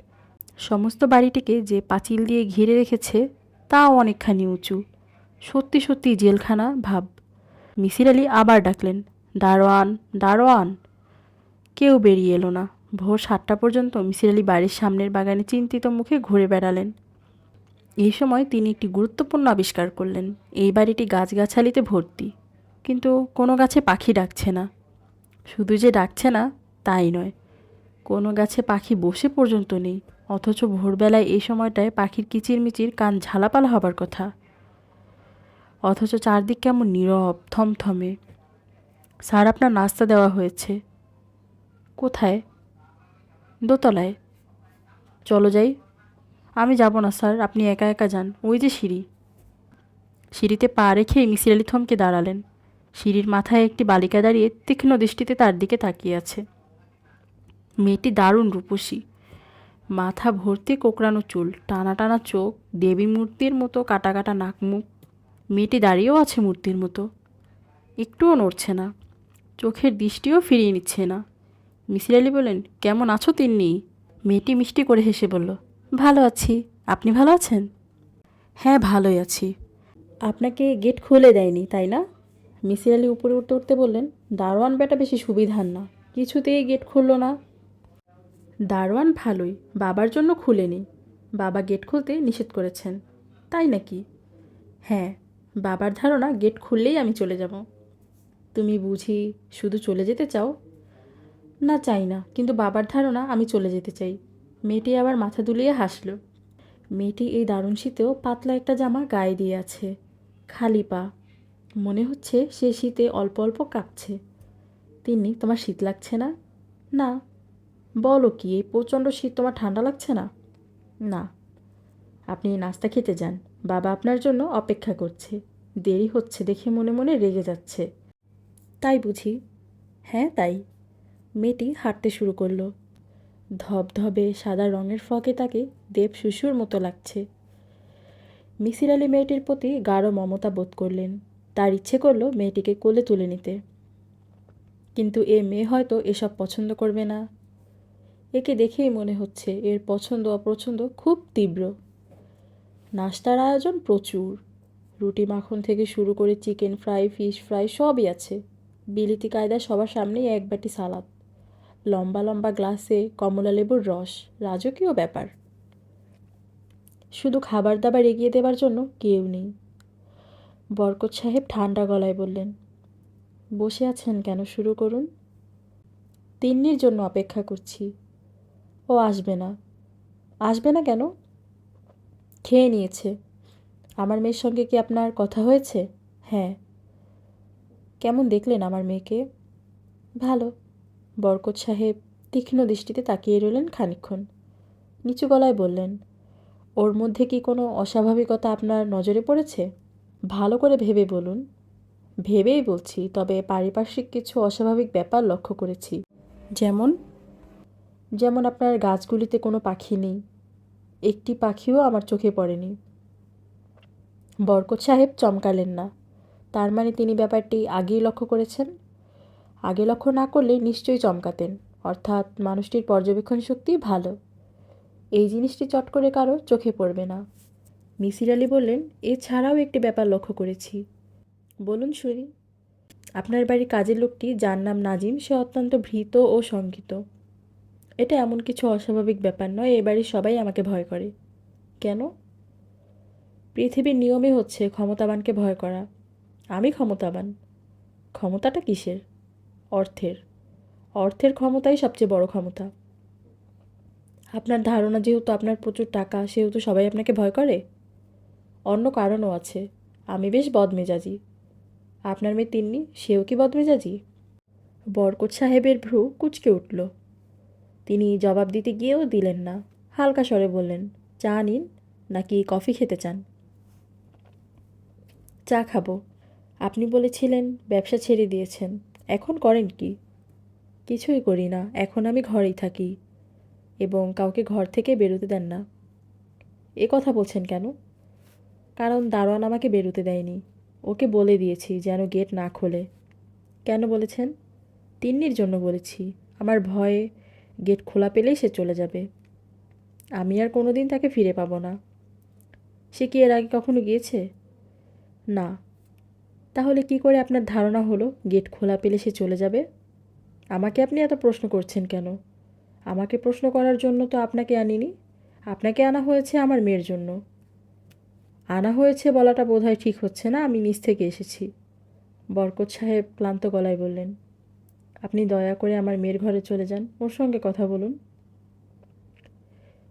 সমস্ত বাড়িটিকে যে পাঁচিল দিয়ে ঘিরে রেখেছে তাও অনেকখানি উঁচু। সত্যি সত্যি জেলখানা ভাব। মিসির আলি আবার ডাকলেন, দারোয়ান, দারোয়ান। কেউ বেরিয়ে এলো না। ভোর 7টা পর্যন্ত মিসির আলি বাড়ির সামনের বাগানে চিন্তিত মুখে ঘুরে বেড়ালেন। এই সময় তিনি একটি গুরুত্বপূর্ণ আবিষ্কার করলেন। এই বাড়িটি গাছগাছালিতে ভর্তি, কিন্তু কোনো গাছে পাখি ডাকছে না। শুধু যে ডাকছে না তাই নয়, কোনো গাছে পাখি বসে পর্যন্ত নেই। অথচ ভোরবেলায় এই সময়টায় পাখির কিচিরমিচির কান ঝালাপালা হবার কথা। অথচ চারদিক কেমন নীরব, থমথমে। স্যার, আপনার নাস্তা দেওয়া হয়েছে। কোথায়? দোতলায়। চলো যাই। আমি যাব না স্যার, আপনি একা একা যান। ওই যে সিঁড়ি। সিঁড়িতে পা রেখেই মিসির আলি থমকে দাঁড়ালেন। সিঁড়ির মাথায় একটি বালিকা দাঁড়িয়ে তীক্ষ্ণ দৃষ্টিতে তার দিকে তাকিয়ে আছে। মেয়েটি দারুণ রূপসী। মাথা ভর্তি কোকড়ানো চুল, টানা টানা চোখ, দেবী মূর্তির মতো কাটা কাটা নাক মুখ। মেয়েটি দাঁড়িয়েও আছে মূর্তির মতো, একটুও নড়ছে না, চোখের দৃষ্টিও ফিরিয়ে নিচ্ছে না। মিসির আলি বললেন, কেমন আছো তিন্নি? মেয়েটি মিষ্টি করে হেসে বলল, ভালো আছি। আপনি ভালো আছেন? হ্যাঁ, ভালোই আছি। আপনাকে গেট খুলে দেয়নি তাই না? মিসির আলি উপরে উঠতে উঠতে বললেন, দারোয়ান বেটা বেশি সুবিধার না, কিছুতেই গেট খুলল না। দারোয়ান ভালোই, বাবার জন্য খুলেনি। বাবা গেট খুলতে নিষেধ করেছেন। তাই নাকি? হ্যাঁ, বাবার ধারণা গেট খুললেই আমি চলে যাব। তুমি বুঝি শুধু চলে যেতে চাও? না, চাই না, কিন্তু বাবার ধারণা আমি চলে যেতে চাই। মেয়েটি আবার মাথা দুলিয়ে হাসল। মেয়েটি এই দারুণ শীতেও পাতলা একটা জামা গায়ে দিয়ে আছে, খালি পা। মনে হচ্ছে সে শীতে অল্প অল্প কাঁপছে। তিন্নি, তোমার শীত লাগছে না? না। বলো কি, এই প্রচণ্ড শীত তোমার ঠান্ডা লাগছে না? না। আপনি নাস্তা খেতে যান, বাবা আপনার জন্য অপেক্ষা করছে। দেরি হচ্ছে দেখে মনে মনে রেগে যাচ্ছে। তাই বুঝি? হ্যাঁ, তাই। মেয়েটি হাঁটতে শুরু করলো। ধবধবে সাদা রঙের ফ্রকে তাকে দেব শিশুর মতো লাগছে। মিসির আলি মেয়েটির প্রতি গাঢ় মমতা বোধ করলেন। তার ইচ্ছে করলো মেয়েটিকে কোলে তুলে নিতে, কিন্তু এ মেয়ে হয়তো এসব পছন্দ করবে না। একে দেখেই মনে হচ্ছে এর পছন্দ অপছন্দ খুব তীব্র। নাস্তার আয়োজন প্রচুর। রুটি মাখন থেকে শুরু করে চিকেন ফ্রাই, ফিশ ফ্রাই সবই আছে। বিলিতি কায়দায় সবার সামনেই এক বাটি সালাদ, লম্বা লম্বা গ্লাসে কমলা লেবুর রস। রাজকীয় ব্যাপার। শুধু খাবার দাবার এগিয়ে দেবার জন্য কেউ নেই। বরকত সাহেব ঠান্ডা গলায় বললেন, বসে আছেন কেন? শুরু করুন। তিন্নির জন্য অপেক্ষা করছি। ও আসবে না। আসবে না কেন? খেয়ে নিয়েছে। আমার মেয়ের সঙ্গে কি আপনার কথা হয়েছে? হ্যাঁ। কেমন দেখলেন আমার মেয়েকে? ভালো। বরকত সাহেব তীক্ষ্ণ দৃষ্টিতে তাকিয়ে রইলেন খানিকক্ষণ। নিচু গলায় বললেন, ওর মধ্যে কি কোনো অস্বাভাবিকতা আপনার নজরে পড়েছে? ভালো করে ভেবে বলুন। ভেবেই বলছি, তবে পারিপার্শ্বিক কিছু অস্বাভাবিক ব্যাপার লক্ষ্য করেছি। যেমন? যেমন আপনার গাছগুলিতে কোনো পাখি নেই, একটি পাখিও আমার চোখে পড়েনি। বরকত সাহেব চমকালেন না। তার মানে তিনি ব্যাপারটি আগেই লক্ষ্য করেছেন। আগে লক্ষ্য না করলে নিশ্চয়ই চমকাতেন, অর্থাৎ মানুষটির পর্যবেক্ষণ শক্তি ভালো। এই জিনিসটি চট করে কারো চোখে পড়বে না। মিসির আলি বললেন, এছাড়াও একটি ব্যাপার লক্ষ্য করেছি। বলুন শুনি। আপনার বাড়ির কাজের লোকটি, যার নাম নাজিম, সে অত্যন্ত ভীত ও শঙ্কিত। এটা এমন কিছু অস্বাভাবিক ব্যাপার নয়, এ বাড়ির সবাই আমাকে ভয় করে। কেন? পৃথিবীর নিয়মই হচ্ছে ক্ষমতাবানকে ভয় করা। আমি ক্ষমতাবান। ক্ষমতাটা কিসের? অর্থের। অর্থের ক্ষমতাই সবচেয়ে বড় ক্ষমতা। আপনার ধারণা যেহেতু আপনার প্রচুর টাকা, সেহেতু সবাই আপনাকে ভয় করে? অন্য কারণও আছে। আমি বেশ বদমেজাজি। আপনার মেয়ে তিন্নি, সেও কি বদমেজাজি? বরকত সাহেবের ভ্রু কুঁচকে উঠল। তিনি জবাব দিতে গিয়েও দিলেন না। হালকা স্বরে বললেন, চা নিন নাকি কফি খেতে চান? চা খাবো। আপনি বলেছিলেন ব্যবসা ছেড়ে দিয়েছেন, এখন করেন কি? কিছুই করি না, এখন আমি ঘরেই থাকি এবং কাউকে ঘর থেকে বেরোতে দেন না। এ কথা বলছেন কেন? কারণ দারোয়ান আমাকে বেরোতে দেয়নি। ওকে বলে দিয়েছি যেন গেট না খোলে। কেন বলেছেন? তিন্নির জন্য বলেছি। আমার ভয়ে গেট খোলা পেলেই সে চলে যাবে। আমি আর কোনো দিন তাকে ফিরে পাবো না। সে কি এর আগে কখনো গিয়েছে? না। তাহলে কি করে আপনার ধারণা হলো গেট খোলা পেলে সে চলে যাবে? আমাকে আপনি এত প্রশ্ন করছেন কেন? আমাকে প্রশ্ন করার জন্য তো আপনাকে আনিনি। আপনাকে আনা হয়েছে আমার মেয়ের জন্য। আনা হয়েছে বলাটা বোধহয় ঠিক হচ্ছে না। আমি নিচ থেকে এসেছি। বরকত সাহেব ক্লান্ত গলায় বললেন, আপনি দয়া করে আমার মেয়ের ঘরে চলে যান, ওর সঙ্গে কথা বলুন।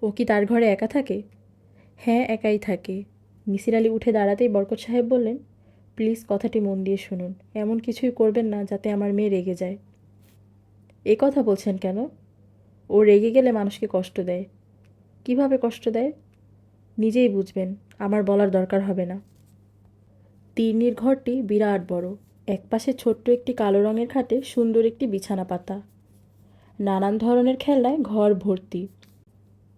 ও কি তার ঘরে একা থাকে? হ্যাঁ, একাই থাকে। মিসির আলি উঠে দাঁড়াতেই বরকত সাহেব বললেন, প্লিজ কথাটি মন দিয়ে শুনুন। এমন কিছুই করবেন না যাতে আমার মেয়ে রেগে যায়। এ কথা বলছেন কেন? ও রেগে গেলে মানুষকে কষ্ট দেয়। কিভাবে কষ্ট দেয়? নিজেই বুঝবেন, আমার বলার দরকার হবে না। তিন্নির ঘরটি বিরাট বড়। একপাশে ছোট্ট একটি কালো রঙের খাটে সুন্দর একটি বিছানা পাতা। নানান ধরনের খেলনায় ঘর ভর্তি।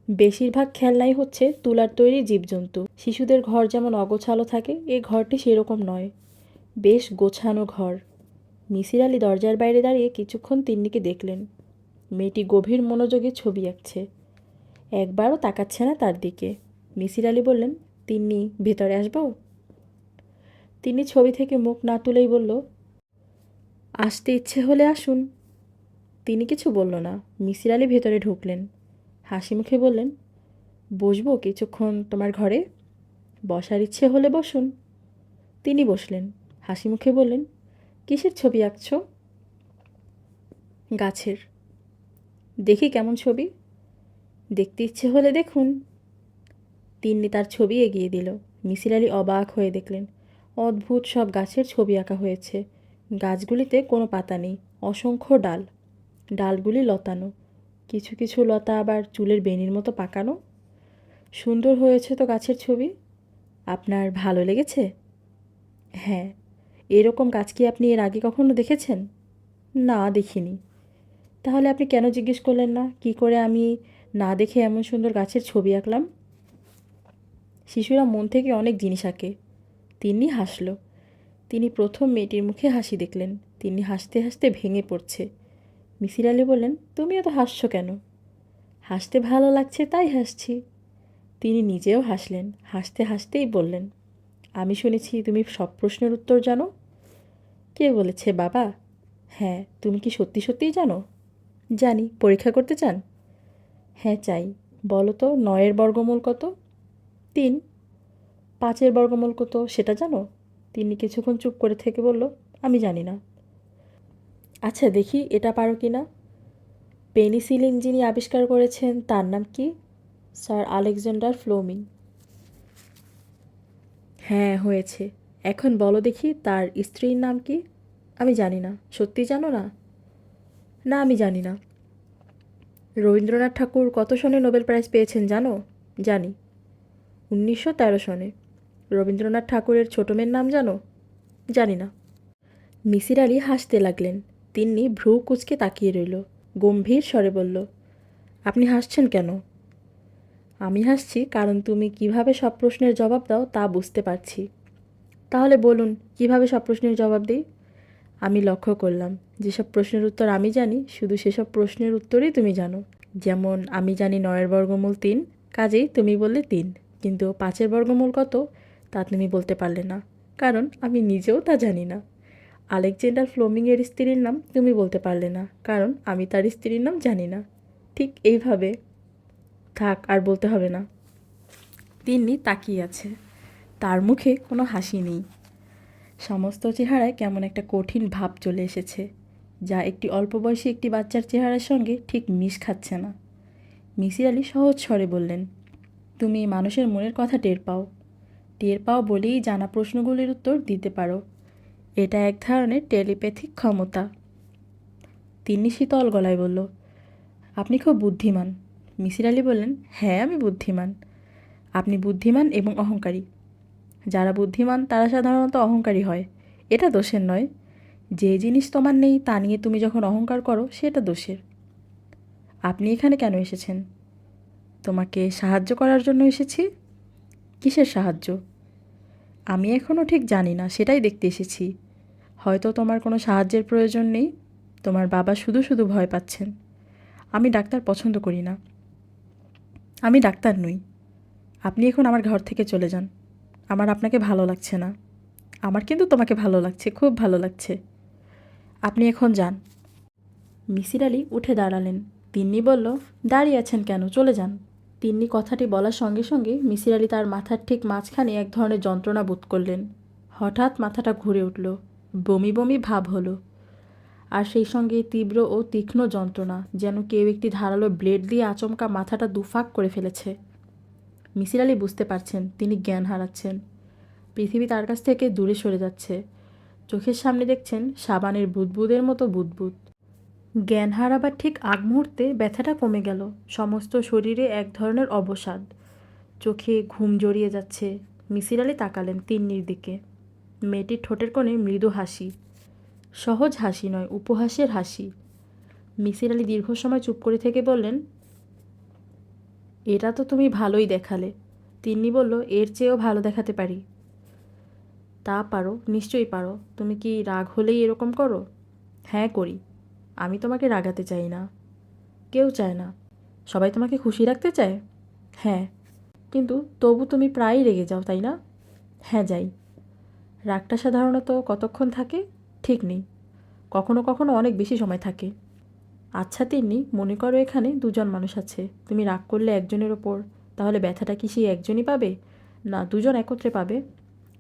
বেশিরভাগ খেলনাই হচ্ছে তুলার তৈরি জীবজন্তু। শিশুদের ঘর যেমন অগোছালো থাকে, এ ঘরটি সেরকম নয়। বেশ গোছানো ঘর। মিসির আলি দরজার বাইরে দাঁড়িয়ে কিছুক্ষণ তিন্নিকে দেখলেন। মেয়েটি গভীর মনোযোগে ছবি আঁকছে। একবারও তাকাচ্ছে না তার দিকে। মিসির আলি বললেন, তিন্নি, ভেতরে আসবো? তিনি ছবি থেকে মুখ না তুলেই বলল, আসতে ইচ্ছে হলে আসুন। তিনি কিছু বলল না। মিসির আলি ভেতরে ঢুকলেন। হাসি মুখে বললেন, বসবো কিছুক্ষণ তোমার ঘরে? বসার ইচ্ছে হলে বসুন। তিনি বসলেন। হাসি মুখে বললেন, কিসের ছবি আঁকছো? গাছের। দেখি কেমন ছবি? দেখতে ইচ্ছে হলে দেখুন। তিন্নি তার ছবি এগিয়ে দিল। মিসির আলি অবাক হয়ে দেখলেন, অদ্ভুত সব গাছের ছবি আঁকা হয়েছে। গাছগুলিতে কোনো পাতা নেই, অসংখ্য ডাল। ডালগুলি লতানো, কিছু কিছু লতা আবার চুলের বেনির মতো পাকানো। সুন্দর হয়েছে তো গাছের ছবি। আপনার ভালো লেগেছে? হ্যাঁ। এরকম গাছ কি আপনি এর আগে কখনো দেখেছেন? না, দেখিনি। তাহলে আপনি কেন জিজ্ঞেস করলেন না কি করে আমি না দেখে এমন সুন্দর গাছের ছবি আঁকলাম? শিশুরা মন থেকে অনেক জিনিস আঁকে। তিন্নি হাসল। তিনি প্রথম মেয়েটির মুখে হাসি দেখলেন। তিনি হাসতে হাসতে ভেঙে পড়ছে। মিসির আলি বললেন, তুমি এত হাসছো কেন? হাসতে ভালো লাগছে তাই হাসছি। তিনি নিজেও হাসলেন। হাসতে হাসতেই বললেন, আমি শুনেছি তুমি সব প্রশ্নের উত্তর জানো। কে বলেছে বাবা? হ্যাঁ। তুমি কি সত্যি সত্যিই জানো? জানি। পরীক্ষা করতে চান? হ্যাঁ, চাই। বলো তো, 9-এর বর্গমূল কত? 3। 5-এর বর্গমূল কত সেটা জানো? তিনি কিছুক্ষণ চুপ করে থেকে বলল, আমি জানি না। আচ্ছা, দেখি এটা পারো কি না। পেনিসিলিন যিনি আবিষ্কার করেছেন তার নাম কি? Sir Alexander Fleming. হ্যাঁ, হয়েছে। এখন বলো দেখি তার স্ত্রীর নাম কি? আমি জানি না। সত্যি জানো না? না, আমি জানি না। রবীন্দ্রনাথ ঠাকুর কত সনে নোবেল প্রাইজ পেয়েছেন জানো? জানি। 1913 সনে। রবীন্দ্রনাথ ঠাকুরের ছোট মেয়ের নাম জানো? জানি না। মিসির আলি হাসতে লাগলেন। তিন্নি ভ্রু কুঁচকে তাকিয়ে রইল। গম্ভীর স্বরে বলল, আপনি হাসছেন কেন? আমি হাসছি কারণ তুমি কিভাবে সব প্রশ্নের জবাব দাও তা বুঝতে পারছি। তাহলে বলুন, কিভাবে সব প্রশ্নের জবাব দিই? আমি লক্ষ্য করলাম যেসব প্রশ্নের উত্তর আমি জানি শুধু সেসব প্রশ্নের উত্তরই তুমি জানো। যেমন আমি জানি 9-এর বর্গমূল 3, কাজেই তুমি বললে 3। কিন্তু 5-এর বর্গমূল কত তা তুমি বলতে পারলে না, কারণ আমি নিজেও তা জানি না। আলেকজান্ডার ফ্লেমিংয়ের স্ত্রীর নাম তুমি বলতে পারলে না, কারণ আমি তার স্ত্রীর নাম জানি না। ঠিক এইভাবে। থাক, আর বলতে হবে না। তিন্নি তাকিয়ে আছে। তার মুখে কোনো হাসি নেই। সমস্ত চেহারায় কেমন একটা কঠিন ভাব চলে এসেছে, যা একটি অল্প বয়সী একটি বাচ্চার চেহারার সঙ্গে ঠিক মিশ খাচ্ছে না। মিসির আলি সহজ স্বরে বললেন, তুমি মানুষের মনের কথা টের পাও বলেই জানা প্রশ্নগুলির উত্তর দিতে পারো। এটা এক ধরনের টেলিপ্যাথিক ক্ষমতা। তিন্নি শীতল গলায় বলল, আপনি খুব বুদ্ধিমান। মিসির আলি বললেন, হ্যাঁ, আমি বুদ্ধিমান। আপনি বুদ্ধিমান এবং অহংকারী। যারা বুদ্ধিমান তারা সাধারণত অহংকারী হয়। এটা দোষের নয়। যে জিনিস তোমার নেই তা নিয়ে তুমি যখন অহংকার করো সেটা দোষের। আপনি এখানে কেন এসেছেন? তোমাকে সাহায্য করার জন্য এসেছি। কিসের সাহায্য? আমি এখনও ঠিক জানি না, সেটাই দেখতে এসেছি। হয়তো তোমার কোনো সাহায্যের প্রয়োজন নেই। তোমার বাবা শুধু শুধু ভয় পাচ্ছেন। আমি ডাক্তার পছন্দ করি না। আমি ডাক্তার নই। আপনি এখন আমার ঘর থেকে চলে যান। আমার আপনাকে ভালো লাগছে না। আমার কিন্তু তোমাকে ভালো লাগছে, খুব ভালো লাগছে। আপনি এখন যান। মিসির আলি উঠে দাঁড়ালেন। তিন্নি বলল, দাঁড়িয়ে আছেন কেন, চলে যান। তিন্নি কথাটি বলার সঙ্গে সঙ্গে মিসির আলি তার মাথার ঠিক মাঝখানে এক ধরনের যন্ত্রণা বোধ করলেন। হঠাৎ মাথাটা ঘুরে উঠল, বমি বমি ভাব হলো। আর সেই সঙ্গে তীব্র ও তীক্ষ্ণ যন্ত্রণা, যেন কেউ একটি ধারালো ব্লেড দিয়ে আচমকা মাথাটা দুফাক করে ফেলেছে। মিসির আলি বুঝতে পারছেন তিনি জ্ঞান হারাচ্ছেন। পৃথিবী তার কাছ থেকে দূরে সরে যাচ্ছে। চোখের সামনে দেখছেন সাবানের বুদবুদের মতো বুদবুদ। জ্ঞান হারাবার ঠিক আগ মুহূর্তে ব্যথাটা কমে গেল। সমস্ত শরীরে এক ধরনের অবসাদ। চোখে ঘুম জড়িয়ে যাচ্ছে। মিসির আলি তাকালেন তিন্নির দিকে। মেয়েটির ঠোঁটের কোণে মৃদু হাসি। সহজ হাসি নয়, উপহাসের হাসি। মিসির আলি দীর্ঘ সময় চুপ করে থেকে বললেন, এটা তো তুমি ভালোই দেখালে। তিন্নি বলল, এর চেয়েও ভালো দেখাতে পারি। তা পারো, নিশ্চয়ই পারো। তুমি কি রাগ হলেই এরকম করো? হ্যাঁ, করি। আমি তোমাকে রাগাতে চাই না। কেউ চায় না। সবাই তোমাকে খুশি রাখতে চায়। হ্যাঁ, কিন্তু তবু তুমি প্রায়ই রেগে যাও, তাই না? হ্যাঁ, যাই। রাগটা সাধারণত কতক্ষণ থাকে ঠিক নেই। কখনো কখনো অনেক বেশি সময় থাকে। আচ্ছা তিন্নি, মনে করো এখানে দুজন মানুষ আছে। তুমি রাগ করলে একজনের ওপর, তাহলে ব্যথাটা কি সেই একজনই পাবে? না, দুজন একত্রে পাবে।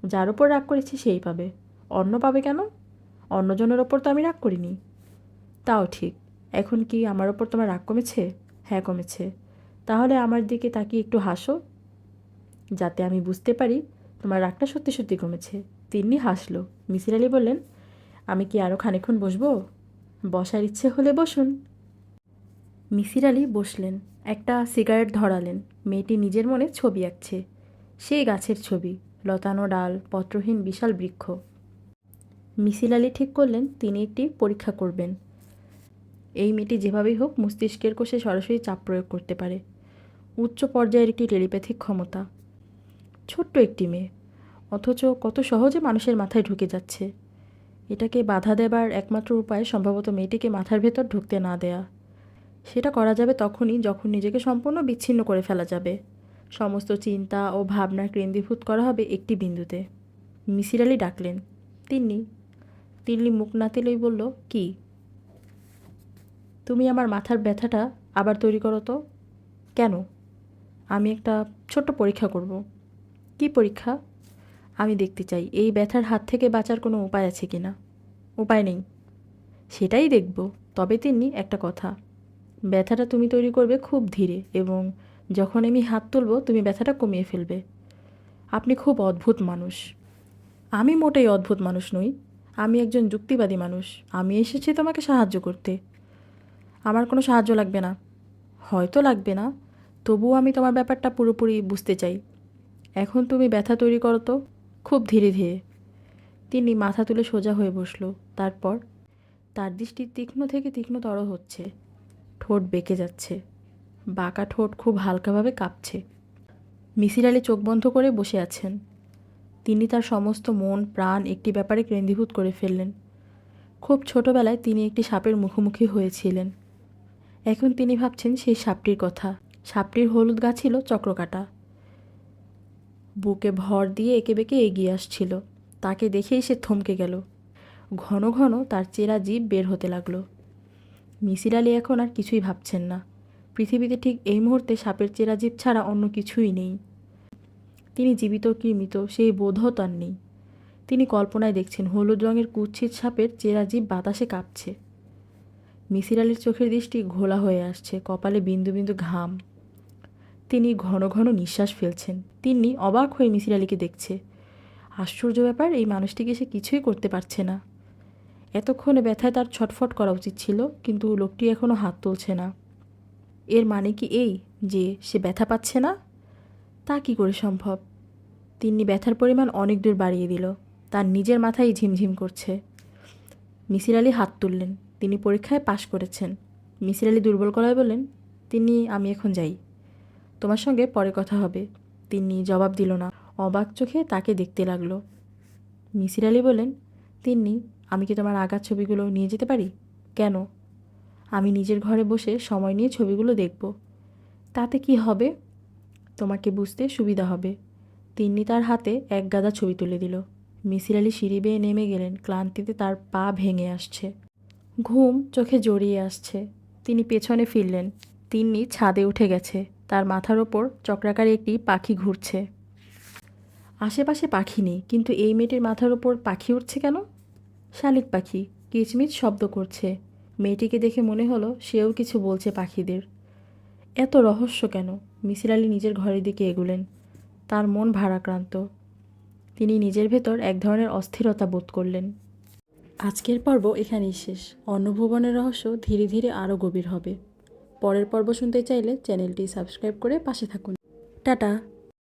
যার ওপর রাগ করেছি সেই পাবে। অন্য পাবে কেন? অন্যজনের ওপর তো আমি রাগ করিনি। তাও ঠিক। এখন কি আমার ওপর তোমার রাগ কমেছে? হ্যাঁ, কমেছে। তাহলে আমার দিকে তাকিয়ে একটু হাসো, যাতে আমি বুঝতে পারি তোমার রাগটা সত্যি সত্যি কমেছে। তিন্নি হাসল। মিসির আলি বললেন, আমি কি আরও খানিকক্ষণ বসবো? বসার ইচ্ছে হলে বসুন। মিসির আলি বসলেন। একটা সিগারেট ধরালেন। মেয়েটি নিজের মনে ছবি আঁকছে। সেই গাছের ছবি, লতানো ডাল, পত্রহীন বিশাল বৃক্ষ। মিসির আলি ঠিক করলেন তিনি একটি পরীক্ষা করবেন। এই মেয়েটি যেভাবেই হোক মস্তিষ্কের কোষে সরাসরি চাপ প্রয়োগ করতে পারে। উচ্চ পর্যায়ের একটি টেলিপ্যাথিক ক্ষমতা। ছোট্ট একটি মেয়ে, অথচ কত সহজে মানুষের মাথায় ঢুকে যাচ্ছে। এটাকে বাধা দেবার একমাত্র উপায় সম্ভবত মেয়েটিকে মাথার ভেতর ঢুকতে না দেয়া। সেটা করা যাবে তখনই যখন নিজেকে সম্পূর্ণ বিচ্ছিন্ন করে ফেলা যাবে। সমস্ত চিন্তা ও ভাবনা কেন্দ্রীভূত করা হবে একটি বিন্দুতে। মিসির আলি ডাকলেন, তিন্নি। তিন্নি মুখ না তেলেই বলল, কি? তুমি আমার মাথার ব্যথাটা আবার তৈরি করো তো। কেন? আমি একটা ছোট্ট পরীক্ষা করব। কি পরীক্ষা? আমি দেখতে চাই এই ব্যথার হাত থেকে বাঁচার কোনো উপায় আছে কি না। উপায় নেই। সেটাই দেখব। তবে তিন্নি, একটা কথা, ব্যথাটা তুমি তৈরি করবে খুব ধীরে, এবং যখন আমি হাত তুলব তুমি ব্যথাটা কমিয়ে ফেলবে। আপনি খুব অদ্ভুত মানুষ। আমি মোটেই অদ্ভুত মানুষ নই। আমি একজন যুক্তিবাদী মানুষ। আমি এসেছি তোমাকে সাহায্য করতে। আমার কোনো সাহায্য লাগবে না। হয়তো লাগবে না, তবুও আমি তোমার ব্যাপারটা পুরোপুরি বুঝতে চাই। এখন তুমি ব্যথা তৈরি করো তো, খুব ধীরে ধীরে। তিনি মাথা তুলে সোজা হয়ে বসল। তারপর তার দৃষ্টি তীক্ষ্ণ থেকে তীক্ষ্ণতর হচ্ছে। ঠোঁট বেঁকে যাচ্ছে। বাঁকা ঠোঁট খুব হালকাভাবে কাঁপছে। মিসির আলি চোখ বন্ধ করে বসে আছেন। তিনি তার সমস্ত মন প্রাণ একটি ব্যাপারে কেন্দ্রীভূত করে ফেললেন। খুব ছোটবেলায় তিনি একটি সাপের মুখোমুখি হয়েছিলেন। এখন তিনি ভাবছেন সেই সাপটির কথা। সাপটির হলুদ গা ছিল চক্রকাটা, বুকে ভর দিয়ে এঁকে বেঁকে এগিয়ে আসছিল। তাকে দেখেই সে থমকে গেল। ঘন ঘন তার চেরা জিভ বের হতে লাগলো। মিসির আলি এখন আর কিছুই ভাবছেন না। পৃথিবীতে ঠিক এই মুহূর্তে সাপের চেরা জিভ ছাড়া অন্য কিছুই নেই। তিনি জীবিত কি মৃত সেই বোধও তার নেই। তিনি কল্পনায় দেখছেন হলুদ রঙের কুৎসিত সাপের চেরা জিভ বাতাসে কাঁপছে। মিসির আলির চোখের দৃষ্টি ঘোলা হয়ে আসছে, কপালে বিন্দু বিন্দু ঘাম। তিনি ঘন ঘন নিঃশ্বাস ফেলছেন। তিনি অবাক হয়ে মিসির আলিকে দেখছে। আশ্চর্য ব্যাপার, এই মানুষটিকে সে কিছুই করতে পারছে না। এতক্ষণে ব্যথায় তার ছটফট করা উচিত ছিল, কিন্তু লোকটি এখনও হাত তুলছে না। এর মানে কি এই যে সে ব্যথা পাচ্ছে না? তা কি করে সম্ভব? তিনি ব্যথার পরিমাণ অনেক দূর বাড়িয়ে দিল। তার নিজের মাথায় ঝিমঝিম করছে। মিসির আলি হাত তুললেন। তিনি পরীক্ষায় পাশ করেছেন। মিসির আলি দুর্বল গলায় বললেন, আমি এখন যাই, তোমার সঙ্গে পরে কথা হবে। তিনি জবাব দিল না, অবাক চোখে তাকে দেখতে লাগলো। মিসির আলি বললেন, আমি কি তোমার আঁকা ছবিগুলো নিয়ে যেতে পারি? কেন? আমি নিজের ঘরে বসে সময় নিয়ে ছবিগুলো দেখব। তাতে কি হবে? তোমাকে বুঝতে সুবিধা হবে। তিন্নি তার হাতে এক গাদা ছবি তুলে দিল। মিসির আলি সিঁড়ি বেয়ে নেমে গেলেন। ক্লান্তিতে তার পা ভেঙে আসছে, ঘুম চোখে জড়িয়ে আসছে। তিনি পেছনে ফিরলেন। তিন্নি ছাদে উঠে গেছে। তার মাথার ওপর চক্রাকারে একটি পাখি ঘুরছে। আশেপাশে পাখি নেই, কিন্তু এই মেয়েটির মাথার ওপর পাখি উঠছে কেন? শালিক পাখি কিচমিচ শব্দ করছে। মেয়েটিকে দেখে মনে হলো সেও কিছু বলছে পাখিদের। এত রহস্য কেন? মিসির আলি নিজের ঘরের দিকে এগুলেন। তার মন ভারাক্রান্ত। তিনি নিজের ভেতর এক ধরনের অস্থিরতা বোধ করলেন। আজকের পর্ব এখানেই শেষ। অন্য ভুবনের রহস্য ধীরে ধীরে আরও গভীর হবে। পরের পর্ব শুনতে চাইলে চ্যানেলটি সাবস্ক্রাইব করে পাশে থাকুন। টাটা।